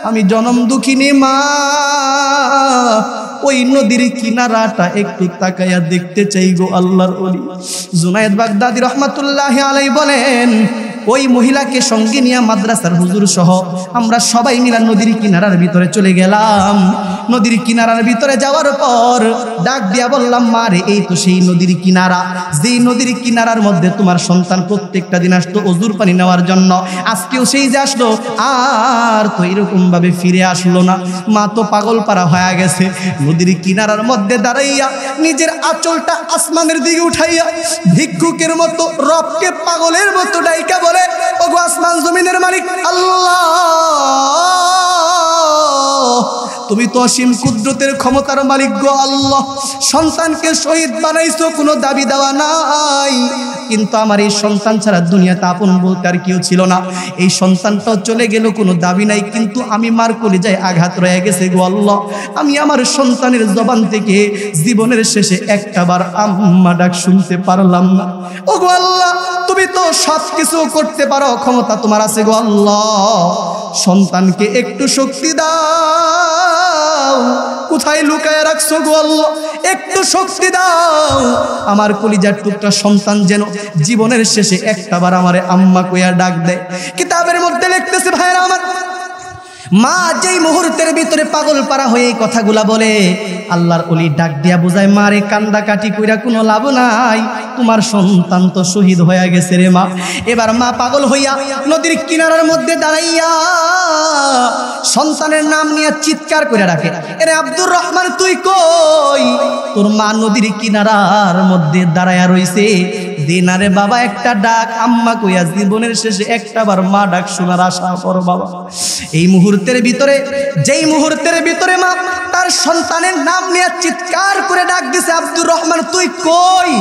আমি জনম দুঃখিনী মা, ওই নদীর কিনারাটা একটু তাকাইয়া দেখতে চাই গো আল্লাহর ওলি। জুনায়েদ বাগদাদি রহমাতুল্লাহি আলাইহি বলেন, ওই মহিলাকে সঙ্গে নিয়ে মাদ্রাসার হুজুর সহ আমরা সবাই মিলে নদীর কিনারার ভিতরে চলে গেলাম। নদীর কিনারার ভিতরে যাওয়ার পর ডাক দিয়া বললাম, মা রে, এই তো সেই নদীর কিনারা, যেই নদীর কিনারার মধ্যে তোমার সন্তান প্রত্যেকটা দিন আসতো অজুর পানি নেওয়ার জন্য। আজকেও সেই যে আসলো, আর তো এরকম ভাবে ফিরে আসলো না। মা তো পাগল পারা হয়ে গেছে। নদীর কিনারার মধ্যে দাঁড়াইয়া নিজের আঁচলটা আসমানের দিকে উঠাইয়া ভিক্ষুকের মতো রবকে পাগলের মতো ডাইকা বলে, ওগো আসমান জমিনের মালিক আল্লাহ, তুমি তো অসীম কুদরতের ক্ষমতার মালিক গো আল্লাহ। সন্তানকে শহীদ বানাইছো, কোনো দাবি দেওয়া নাই, কিন্তু আমার এই সন্তান ছাড়া দুনিয়াতে আপন বলতে আর কেউ ছিল না। এই সন্তানটাও চলে গেল, কোনো দাবি নাই, কিন্তু আমি মার কলিজায় আঘাত রয়ে গেছে গো আল্লাহ। আমি আমার সন্তানের জবান থেকে জীবনের শেষে একটাবার আম্মা ডাক শুনতে পারলাম না। ও গো আল্লাহ, তুমি তো সব কিছু করতে পারো, ক্ষমতা তোমার আছে গো আল্লাহ, সন্তানকে একটু শক্তি দাও। কোথায় লুকায় রাখছো গো আল্লাহ, একটু শক্তি দাও। আমার কলিজার টুকরা সন্তান যেন জীবনের শেষে একটাবার আমারে আম্মা কইয়া ডাক দেয়। কিতাবের মধ্যে লিখতেছে ভাইরা আমার, মা যেই মুহূর্তের ভিতরে পাগল পারা হয়ে এই কথাগুলা বলে, আল্লাহর ওলি ডাক দিয়া বুঝায়, মারে কান্দা কাটি কইরা কোনো লাভ নাই, তোমার সন্তান তো শহীদ হয়ে গেছে রে মা। এবার মা পাগল হইয়া নদীর কিনারার মধ্যে দাঁড়াইয়া সন্তানের নাম নিয়ে চিৎকার করে ডাকে, এরে আব্দুর রহমান তুই কই? তোর মা নদীর কিনারার মধ্যে দাঁড়াইয়া রইছে, দিনারে বাবা একটা ডাক আম্মা কইয়া জীবনের শেষে একটাবার মা ডাক শোনার আশা করো বাবা। এই মুহূর্তের ভিতরে, যেই মুহূর্তের ভিতরে মা তার সন্তানের নাম নিয়ে চিৎকার করে ডাক দিছে, আব্দুর রহমান তুই কই?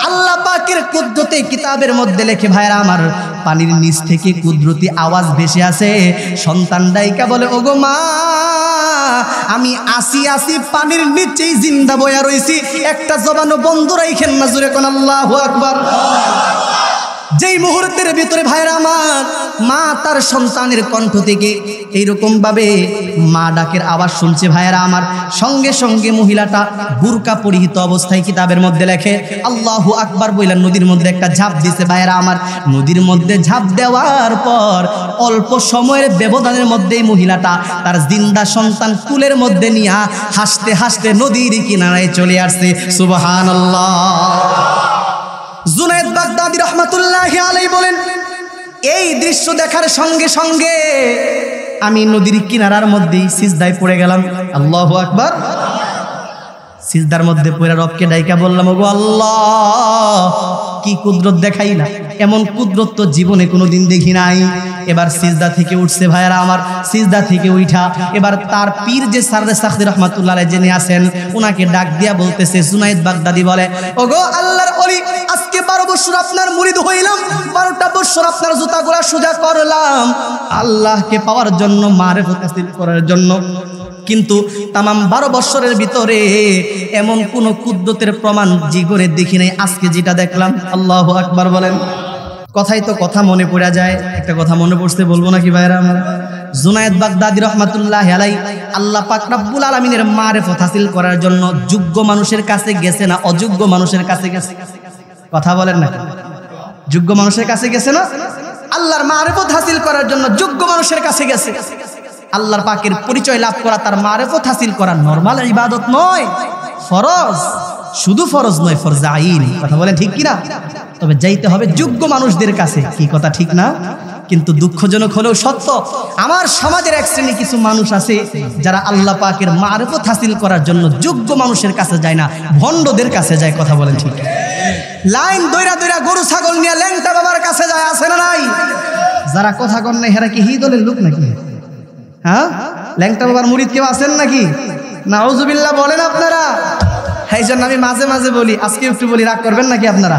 আল্লাহ পাকের কুদরতে কিতাবের মধ্যে লেখে ভাইরা আমার, পানির নিচ থেকে কুদরতি আওয়াজ ভেসে আসে। সন্তান ডাইকা বলে, ওগো মা, আমি আসি আসি পানির নিচেই জিন্দা বয়া রইছি, একটা জবানও বন্ধ রাইখেন না, জোরে কোন আল্লাহু আকবার। যেই মুহূর্তের ভিতরে ভাইরা আমার মা তার সন্তানের কণ্ঠ থেকে এইরকম ভাবে মা ডাকের আওয়াজ শুনছে ভাইরা আমার, সঙ্গে সঙ্গে মহিলাটা বুরকা পরিহিত অবস্থায় কিতাবের মধ্যে লেখে আল্লাহু আকবার বইলা নদীর মধ্যে একটা ঝাঁপ দিছে ভাইরা আমার। নদীর মধ্যে ঝাঁপ দেওয়ার পর অল্প সময়ের ব্যবধানের মধ্যেই মহিলাটা তার জিন্দা সন্তান কুলের মধ্যে নিয়ে হাসতে হাসতে নদীর কিনারায় চলে আসছে। সুবহানাল্লাহ। জুনায়েদ বাগদাদী রহমাতুল্লাহি আলাইহি বলেন, এই দৃশ্য দেখার সঙ্গে সঙ্গে আমি নদীর কিনারার মধ্যেই সিজদায় পড়ে গেলাম। আল্লাহু আকবার। সিজদার মধ্যে পড়ে রবকে ডাইকা বললাম, ওগো আল্লাহ, কি কুদরত দেখাইলা, এমন কুদরত তো জীবনে কোনোদিন দেখি নাই। এবার সিজদা থেকে উঠছে ভাইয়ারা আমার, সিজদা থেকে উঠা এবার তার পীর যে সারদে সাখী রহমাতুল্লাহ আলাইহি যিনি আছেন ওনাকে ডাক দিয়া বলতেছে, জুনায়েদ বাগদাদী বলে, ওগো আল্লাহর ওলি, আজকে 12 বছর আপনার মুরিদ হইলাম, 12টা বছর আপনার জুতাগুলা সোজা করলাম আল্লাহকে পাওয়ার জন্য, মারিফত হাসিল করার জন্য, কিন্তু তামাম 12 বছরের ভিতরে এমন কোন কুদরতের প্রমাণ জীবনে দেখি নাই, আজকে যেটা দেখলাম। আল্লাহু আকবার বলেন। কথাই তো কথা মনে পড়া যায়, একটা কথা মনে পড়ছে বলবো নাকি ভাইরা আমার? জুনায়েদ বাগদাদী রাহমাতুল্লাহি আলাইহি আল্লাহ পাক রব্বুল আলামিনের মারিফত হাসিল করার জন্য যোগ্য মানুষের কাছে গেছে না অযোগ্য মানুষের কাছে গেছে? কথা বলেন না, যোগ্য মানুষের কাছে গেছে না? আল্লাহর মারিফত হাসিল করার জন্য যোগ্য মানুষের কাছে গেছে। আল্লাহর পাকের পরিচয় লাভ করা, তার মারিফত হাসিল করা নরমাল ইবাদত নয়, ফরজ। শুধু ফরজ নয়, ফরজ আইন। কথা বলেন ঠিক কিনা? তবে যাইতে হবে যোগ্য মানুষদের কাছে। কি কথা ঠিক না? কিন্তু দুঃখজনক হলেও সত্য, আমার সমাজের এক শ্রেণী কিছু মানুষ আছে যারা আল্লাহ পাকের মারিফত হাসিল করার জন্য যোগ্য মানুষের কাছে যায় না, ভণ্ডদের কাছে যায়। কথা বলেন ঠিক? লাইন দইরা দইরা গরু ছাগল নিয়ে ল্যাংটা বাবার কাছে যায়, আছে না নাই? যারা কথা কন নাই হেরা কি হিদলের লোক নাকি? হ্যাঁ, ল্যাংটা বাবার মুরিদ কেউ আছেন নাকি? নাউজুবিল্লাহ বলেন আপনারা। এই জন্য আমি মাঝে মাঝে বলি, আজকে একটু বলি, রাগ করবেন নাকি আপনারা?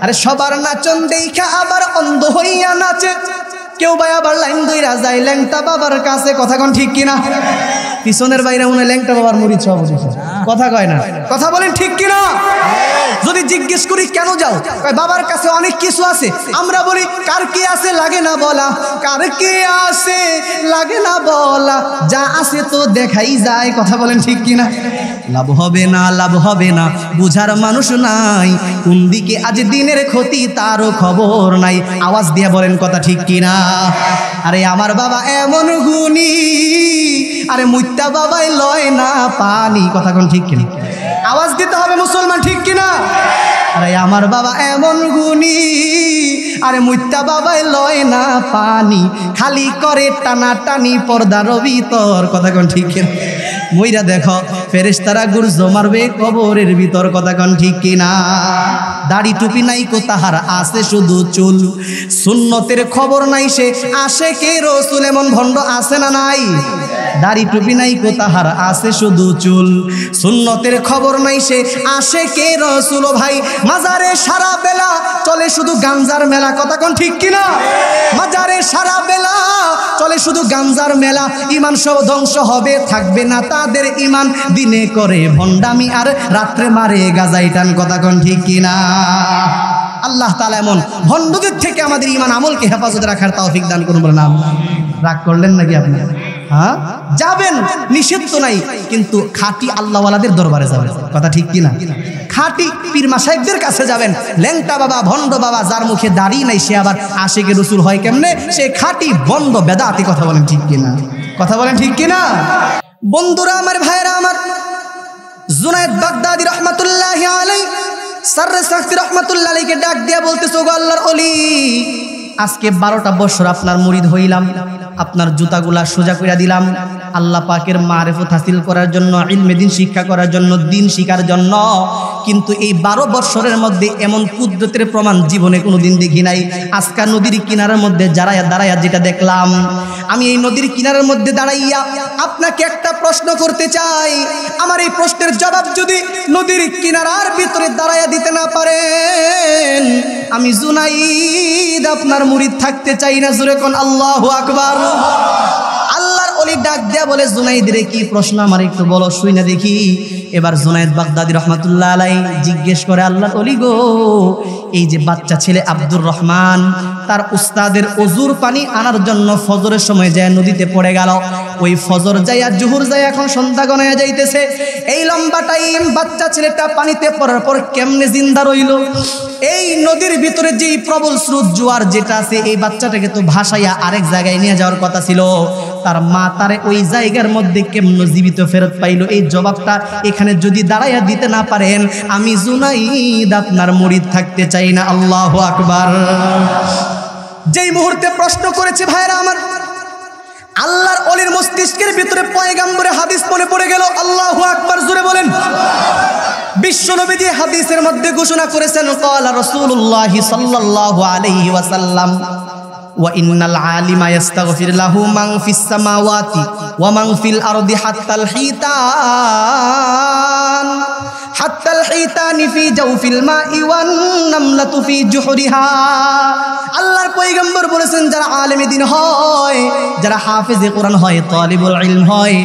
আরে সবার নাচন দেখা আবার অন্ধ হইয়া নাচে, কেউ ভাই আবার লাইন দইরা যায় ল্যাংটা বাবার কাছে। কথা কন ঠিক কিনা? পিছনের বাইরে মনে ল্যাংটা বাবার মুরিদ সব কথা কয় না। কথা বলেন ঠিক কিনা? যদি জিজ্ঞেস করি কেন যাও, বাবার কাছে অনেক কিছু আছে। আমরা বলি কার কি আছে লাগে না বলা, কার কি আছে লাগে না বলা, যা আছে তো দেখাই যায়। কথা বলেন ঠিক কিনা? লাভ হবে না, লাভ হবে না, বুঝার মানুষ নাই, কোন দিকে আজ দিনের ক্ষতি তারও খবর নাই। আওয়াজ দিয়ে বলেন কথা ঠিক কিনা? আরে আমার বাবা এমন গুণী, আরে মুইত্তা বাবাই লয় না পানি। কথা কোন ঠিক কিনা? আওয়াজ দিতে হবে মুসলমান, ঠিক কিনা? আরে আমার বাবা এমন গুণী, আরে মুইত্তা বাবাই লয় না পানি, খালি করে টানা টানি পর্দার ভিতর। কথা কোন ঠিক কিনা? মইরা দেখো ফেরেশতারা গুরজ মারবে কবরের ভিতর। কথা কোন ঠিক কিনা? দাড়ি টুপি নাই কো তাহার আছে শুধু চুল, সুন্নতের খবর নাই সে আশেকে রাসূল। এমন ভণ্ড আছে না নাই? দাড়ি টুপি নাই কো তাহার আছে শুধু চুল, সুন্নতের খবর নাই সে আশেকে রাসূল। ভাই মাজারে সারা বেলা চলে শুধু গাঞ্জার মেলা। কথা কোন ঠিক কিনা? মাজারে সারা বেলা চলে শুধু গাঞ্জার মেলা, ইমান সব ধ্বংস হবে, থাকবে না তাদের ইমান, দিনে করে ভণ্ডামি আর রাত্রে মারে গাজাই টান। কথা কোন ঠিক কিনা? আল্লাহ তাআলা এমন ভণ্ডদের থেকে আমাদের ঈমান আমলকে হেফাজতে রাখার তৌফিক দান করুন। বলেন আমিন। রাগ করলেন নাকি আপনি? হ্যাঁ, যাবেন, নিষেধ তো নাই, কিন্তু খাঁটি আল্লাহওয়ালাদের দরবারে যাবেন। কথা ঠিক কিনা? খাঁটি পীর মাশায়েখদের কাছে যাবেন। ল্যাংটা বাবা, ভণ্ড বাবা, যার মুখে দাড়ি নাই, সে আবার আশিকে রাসূল হয় কেমনে? সে খাঁটি বন্ড বেদাতি। কথা বলেন ঠিক কিনা? কথা বলেন ঠিক কিনা? বন্ধুরা আমার, ভাইরা আমার, জুনায়েদ বাগদাদী রহমাতুল্লাহি আলাইহি সাররে সাখতি রহমাতুল্লাহি আলাইহিকে ডাক দিয়া বলতেছে, গো আল্লাহর ওলি, আজকে 12টা বছর আপনার মুরিদ হইলাম, আপনার জুতাগুলা সোজা কইরা দিলাম আল্লাহ পাকের মারিফত হাসিল করার জন্য, ইলমে দ্বীন শিক্ষা করার জন্য, দ্বীন শিখার জন্য। কিন্তু এই 12 বছরের মধ্যে এমন কুদরতের প্রমাণ জীবনে কোনোদিন দেখি নাই। আজকা নদীর কিনারার মধ্যে দাঁড়াইয়া যেটা দেখলাম, আমি এই নদীর কিনারার মধ্যে দাঁড়াইয়া আপনাকে একটা প্রশ্ন করতে চাই। আমার এই প্রশ্নের জবাব যদি নদীর কিনারার ভিতরে দাঁড়াইয়া দিতে না পারেন, আমি জুনাইদ আপনার মুরিদ থাকতে চাই না। জোরে কোন আল্লাহু আকবার। আল্লাহর ওলি ডাক দেয়া বলে, জুনাইদ রে, কি প্রশ্ন আমার একটু বলো, শুই না দেখি। এবার জুনাইদ বাগদাদী রহমাতুল্লাহ আলাইহি জিজ্ঞেস করে, আল্লাহর ওলি গো, এই যে বাচ্চা ছেলে আব্দুর রহমান, তার উস্তাদের ওযুর পানি আনার জন্য ফজরের সময় যায় নদীতে পড়ে গেল। ওই ফজর যাইয়া জোহর যায়, এখন সন্ধ্যা গণায়া যাইতেছে। এই লম্বা টাইম বাচ্চা ছেলেটা পানিতে পড়ার পর কেমনে জিন্দা রইল? এই নদীর ভিতরে যেই প্রবল স্রোত জোয়ার যেটা আছে, এই বাচ্চাটাকে তো ভাসাইয়া আরেক জায়গায় নিয়ে যাওয়ার কথা ছিল। তার মা তারে ওই জায়গার মধ্যে কেমন জীবিত ফেরত পাইল? এই জবাবটা এখানে যদি দাঁড়াইয়া দিতে না পারেন, আমি জুনাইদ আপনার মুরিদ থাকতে চাই না। আল্লাহু আকবার। যেই মুহূর্তে প্রশ্ন করেছে, ভাইরা আমার, আল্লাহর ওলির মস্তিষ্কের ভিতরে পয়গম্বরের হাদিস মনে পড়ে গেল। আল্লাহু আকবার, জোরে বলেন। বিশ্বনবী হাদিসের মধ্যে ঘোষণা করেছেন, ক্বালা রাসূলুল্লাহ সাল্লাল্লাহু আলাইহি ওয়াসাল্লাম, ওয়া ইন্নাল আলিমা ইস্তাগফির লাহু মান ফিস সামাওয়াতি ওয়া মান ফিল আরদি হাত্তাল হিতান হাত্তাল হিতানি ফি জাওফিল মাই ওয়ান নামলাতু ফি জুহরিহা। আল্লাহর পয়গম্বর বলেছেন, যারা আলেমে দ্বীন হয়, যারা হাফেজে কোরআন হয়, তালিবুল ইলম হয়,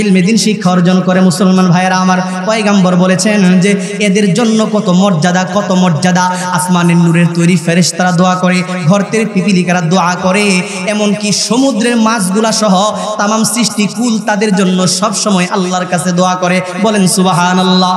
ইলমে দ্বীন শিক্ষা অর্জন করে, মুসলমান ভাইয়েরা আমার, পয়গম্বর বলেছেন যে এদের জন্য কত মর্যাদা, কত মর্যাদা। আসমানের নূরের তৈরি ফেরেশতারা দোয়া করে, ঘরতের পিপিলিকারা দোয়া করে, এমনকি সমুদ্রের মাছগুলা সহ তামাম সৃষ্টি কুল তাদের জন্য সব সময় আল্লাহর কাছে দোয়া করে। বলেন সুবহানাল্লাহ।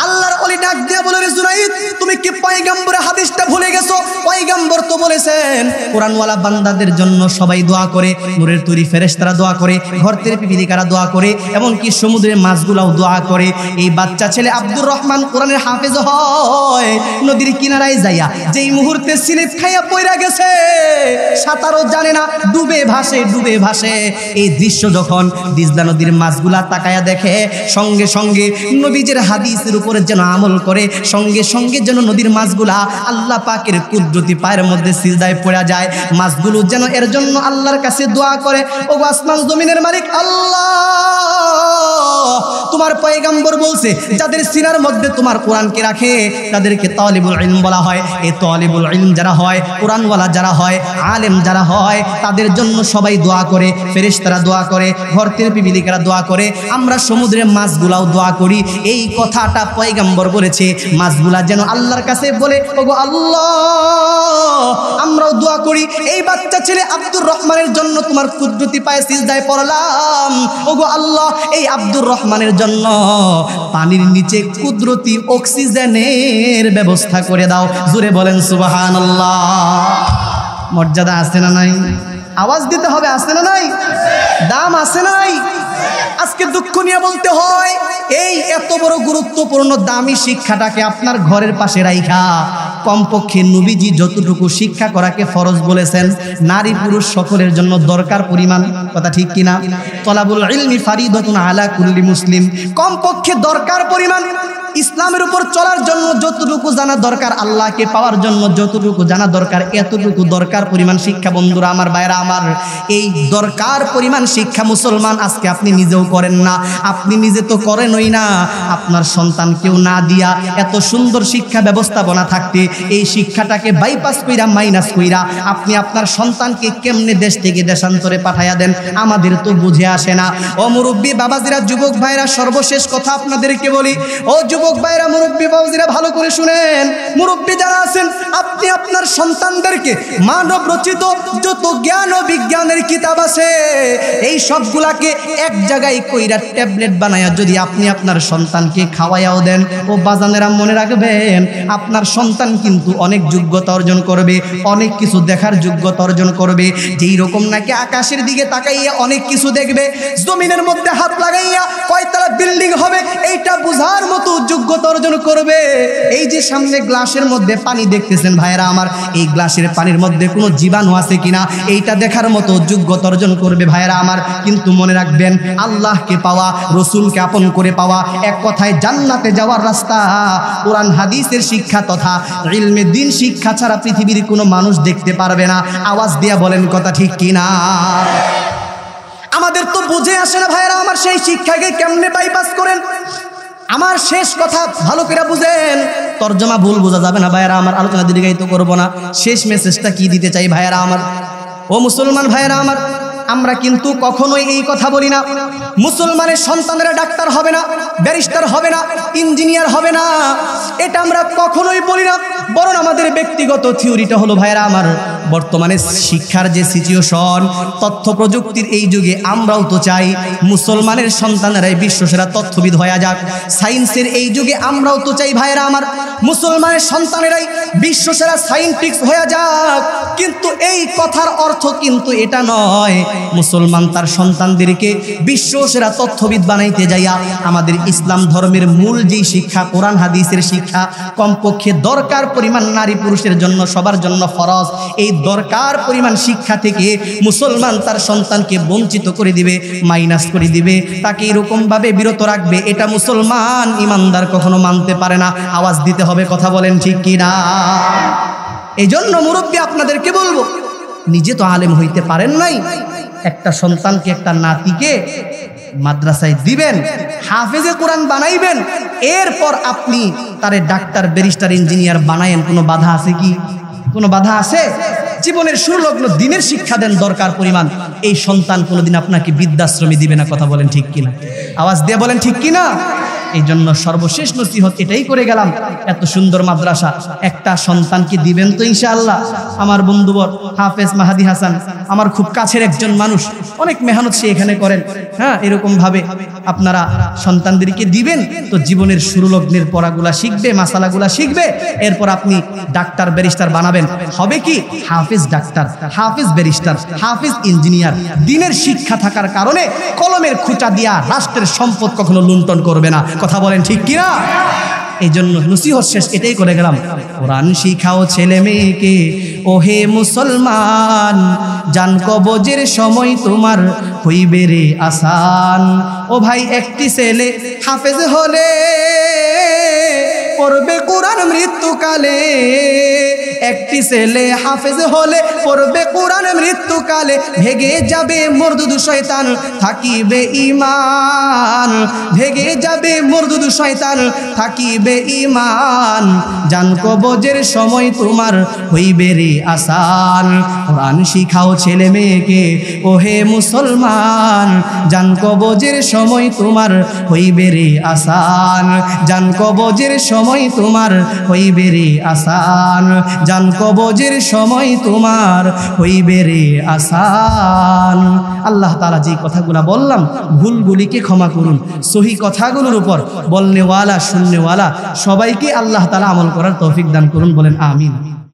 আল্লাহর ওলি ডাক দিয়া বলে, জুনাইদ, তুমি কি পয়গম্বরের হাদিসটা ভুলে গেছো? পয়গম্বর তো বলেছেন কোরআনওয়ালা বান্দাদের জন্য সবাই দোয়া করে, নূরের তৈরি ফেরেশতারা দোয়া করে, ঘরতের পিপিলিকারা দোয়া করে, এমনকি সমুদ্রের মাছগুলাও দোয়া করে। এই বাচ্চা ছেলে আব্দুর রহমান কোরআনের হাফেজ হয়, নদীর কিনারায় যাইয়া যেই মুহূর্তে স্লিপ খাইয়া পইরা গেছে, সাঁতারও জানে না, ডুবে ভাসে, ডুবে ভাসে। এই দৃশ্য যখন দিজলা নদীর মাছগুলা তাকায়া দেখে, সঙ্গে সঙ্গে নবীজির হাদিসের উপরে যেন আমল করে, সঙ্গে সঙ্গে যেন নদীর মাছগুলা আল্লাহ পাকের কুদরতি পায়ের মধ্যে সিজদায় পড়া যায়। মাছগুলো যেন এর জন্য আল্লাহর কাছে দোয়া করে, ও আসমান জমিনের মালিক আল্লাহ, তোমার পয়গম্বর বলছে যাদের সিনার মধ্যে তোমার কোরআনকে রাখে তাদেরকে তালিবুল ইলম বলা হয়। এই তালিবুল ইলম যারা হয়, কোরআনওয়ালা যারা হয়, আলেম যারা হয়, তাদের জন্য সবাই দোয়া করে, ফেরেশতারা দোয়া করে, ঘরতের পিপিলিকারা দোয়া করে, আমরা সমুদ্রের মাছগুলাও দোয়া করি। এই কথাটা পয়গম্বর বলেছে, মাছগুলা যেন আল্লাহর কাছে বলে, ওগো আল্লাহ, আমরাও দোয়া করি, এই বাচ্চা ছেলে আব্দুর রহমানের জন্য তোমার কুদরতি পায়ে সিজদায় পড়লাম। ওগো আল্লাহ, এই আব্দুর রহমানের জন্য পানির নিচে কুদরতি অক্সিজেনের ব্যবস্থা করে দাও। জোরে বলেন সুবহানাল্লাহ। মর্যাদা আছে না নাই? আওয়াজ দিতে হবে, আছে না নাই? দাম আছে নাই? আজকে দুঃখ নিয়ে বলতে হয়, এই এত বড় গুরুত্বপূর্ণ দামি শিক্ষাটাকে আপনার ঘরের পাশে রাইখা কমপক্ষে নবীজি যতটুকু শিক্ষা করাকে ফরজ বলেছেন, নারী পুরুষ সকলের জন্য দরকার পরিমাণ। কথা ঠিক কিনা? তলাবুল ইলমি ফারিদাতুন আলা কুল্লি মুসলিম, কমপক্ষে দরকার পরিমাণ। ইসলামের উপর চলার জন্য যতটুকু জানা দরকার, আল্লাহকে পাওয়ার জন্য যতটুকু জানা দরকার, এতটুকু দরকার পরিমাণ শিক্ষা। বন্ধুরা আমার, ভাইরা আমার, এই দরকার পরিমাণ শিক্ষা মুসলমান আজকে আপনি নিজেও করেন না। আপনি নিজে তো করেনই না, আপনার সন্তানকেও না দিয়া এত সুন্দর শিক্ষা ব্যবস্থাপনা থাকতে এই শিক্ষাটাকে বাইপাস কইরা, মাইনাস কইরা আপনি আপনার সন্তানকে কেমনে দেশ থেকে দেশান্তরে পাঠাইয়া দেন, আমাদের তো বুঝে আসে না। ও মুরব্বী বাবাজিরা, যুবক ভাইরা, সর্বশেষ কথা আপনাদেরকে বলি, ও যুবক ভাইরা, মুরব্বী বাবাজিরা, ভালো করে শুনেন। মুরব্বী যারা আছেন আপনি আপনার সন্তানদেরকে মানব রচিত যত জ্ঞান ও বিজ্ঞানের কিতাব আছে এই সবগুলাকে এক জায়গায় কইরা ট্যাবলেট বানায়া যদি আপনি আপনার সন্তানকে খাওয়াইয়াও দেন, ও বাজানেরা মনে রাখবেন আপনার সন্তান কিন্তু অনেক যোগ্যতা অর্জন করবে, অনেক কিছু দেখার যোগ্যতা অর্জন করবে। যেই রকম নাকি আকাশের দিকে তাকাইয়া অনেক কিছু দেখবে, জমিনের মধ্যে হাত লাগাইয়া কয়তলা বিল্ডিং হবে এইটা বুঝার মতো যোগ্যতা অর্জন করবে। এই যে সামনে গ্লাসের মধ্যে পানি দেখতেছেন ভাইয়েরা আমার, এই গ্লাসের পানির মধ্যে কোনো জীবাণু আছে কিনা এইটা দেখার মতো যোগ্যতা অর্জন করবে ভাইয়েরা আমার। কিন্তু মনে রাখবেন আল্লাহকে পাওয়া, রসুলকে আপন করে পাওয়া, এক কথায় জান্নাতে যাওয়ার রাস্তা কোরআন হাদিসের শিক্ষা তথা ইলমে দ্বীন শিক্ষা ছাড়া পৃথিবীর কোনো মানুষ দেখতে পারবে না। আওয়াজ দিয়া বলেন কথা ঠিক কিনা? আমাদের তো বুঝে আসে না ভাইয়েরা আমার, সেই শিক্ষাকে কেমনে বাইপাস করেন। আমার শেষ কথা ভালো করে বুঝেন, তর্জমা ভুল বোঝা যাবে না ভাইয়েরা আমার, আলোচনা দীর্ঘায়িত করব না। শেষ মেসেজটা কি দিতে চাই ভাইয়েরা আমার, ও মুসলমান ভাইয়েরা আমার, আমরা কিন্তু কখনোই এই কথা বলি না মুসলমানের সন্তানেরা ডাক্তার হবে না, ব্যারিস্টার হবে না, ইঞ্জিনিয়ার হবে না, এটা আমরা কখনোই বলি না। বরং আমাদের ব্যক্তিগত থিওরিটা হলো ভাইয়েরা আমার, বর্তমানে শিক্ষার যে সিচুয়েশন, তথ্য প্রযুক্তির এই যুগে আমরাও তো চাই মুসলমানের সন্তানেরাই বিশ্বসেরা তথ্যবিদ হয়ে যাক। সায়েন্সের এই যুগে আমরাও তো চাই ভাইয়েরা আমার মুসলমানের সন্তানেরাই বিশ্বসেরা সায়েন্টিস্ট হয়ে যাক। কিন্তু এই কথার অর্থ কিন্তু এটা নয় মুসলমান তার সন্তানদেরকে বিশ্বসেরা তথ্যবিদ বানাইতে যাইয়া আমাদের ইসলাম ধর্মের মূল যেই শিক্ষা কোরআন হাদিসের শিক্ষা কমপক্ষে দরকার পরিমাণ নারী পুরুষের জন্য সবার জন্য ফরজ, এই দরকার পরিমাণ শিক্ষা থেকে মুসলমান তার সন্তানকে বঞ্চিত করে দিবে, মাইনাস করে দিবে, তাকে এরকমভাবে বিরত রাখবে, এটা মুসলমান ইমানদার কখনো মানতে পারে না। আওয়াজ দিতে হবে, কথা বলেন ঠিক কিনা? এই জন্য মুরব্বী আপনাদেরকে বলবো, নিজে তো আলেম হইতে পারেন নাই, একটা সন্তানকে একটা নাতিকে মাদ্রাসায় দিবেন, হাফেজে কোরআন বানাইবেন, এরপর আপনি তারে ডাক্তার ব্যারিস্টার ইঞ্জিনিয়ার বানায়েন, কোনো বাধা আছে কি? কোনো বাধা আছে? জীবনের সুলগ্ন দিনের শিক্ষা দেন দরকার পরিমাণ, এই সন্তান কোনোদিন আপনাকে বৃদ্ধাশ্রমে দিবে না। কথা বলেন ঠিক কিনা? আওয়াজ দিয়ে বলেন ঠিক কিনা? এই জন্য সর্বশেষ নসিহত এটাই করে গেলাম, এত সুন্দর মাদ্রাসা একটা সন্তানকে দিবেন তো ইনশাআল্লাহ। আমার বন্ধুবর হাফেজ মাহাদি হাসান আমার খুব কাছের একজন মানুষ, অনেক মেহনত সে এখানে করেন। হ্যাঁ, এরকম ভাবে আপনারা সন্তানদেরকে দিবেন তো জীবনের সুরলগ্নের পড়াগুলা শিখবে, মাসালাগুলা শিখবে, এরপর আপনি ডাক্তার ব্যারিস্টার বানাবেন। হবে কি? হাফেজ ডাক্তার, হাফেজ ব্যারিস্টার, হাফেজ ইঞ্জিনিয়ার। দিনের শিক্ষা থাকার কারণে কলমের খুঁটা দিয়া রাষ্ট্রের সম্পদ কখনো লুণ্ঠন করবে না। কথা বলেন ঠিক কিনা? এই জন্য নসিহত শেষ এটাই করে গেলাম, কোরআন শিখাও ছেলে মেয়েকে ও হে মুসলমান, জান কবজের সময় তোমার হইবে রে আসান। ও ভাই, একটি ছেলে হাফেজ হলে পড়বে কোরআন মৃত্যুকালে, একটি ছেলে হাফেজ হলে পড়বে কোরআন মৃত্যুকালে, ভেগে যাবে মরদুদ শয়তান থাকিবে ঈমান, ভেগে যাবে মরদুদ শয়তান থাকিবে ঈমান, জান কবজের সময় তোমার হইবে রে আসান। কোরআন শিখাও ছেলে মেয়েকে ও হে মুসলমান, জান কবজের সময় তোমার হইবে রে আসান, জান কবজের সময় তোমার হইবে রে আসান, জান কবজের সময় তোমার হইবে রে আসান। আল্লাহ তাআলা যে কথাগুলো বললাম ভুলগুলিকে ক্ষমা করুন, সহি কথাগুলোর উপর বলনেওয়ালা শুননেওয়ালা সবাইকে আল্লাহ তাআলা আমল করার তৌফিক দান করুন, বলেন আমিন।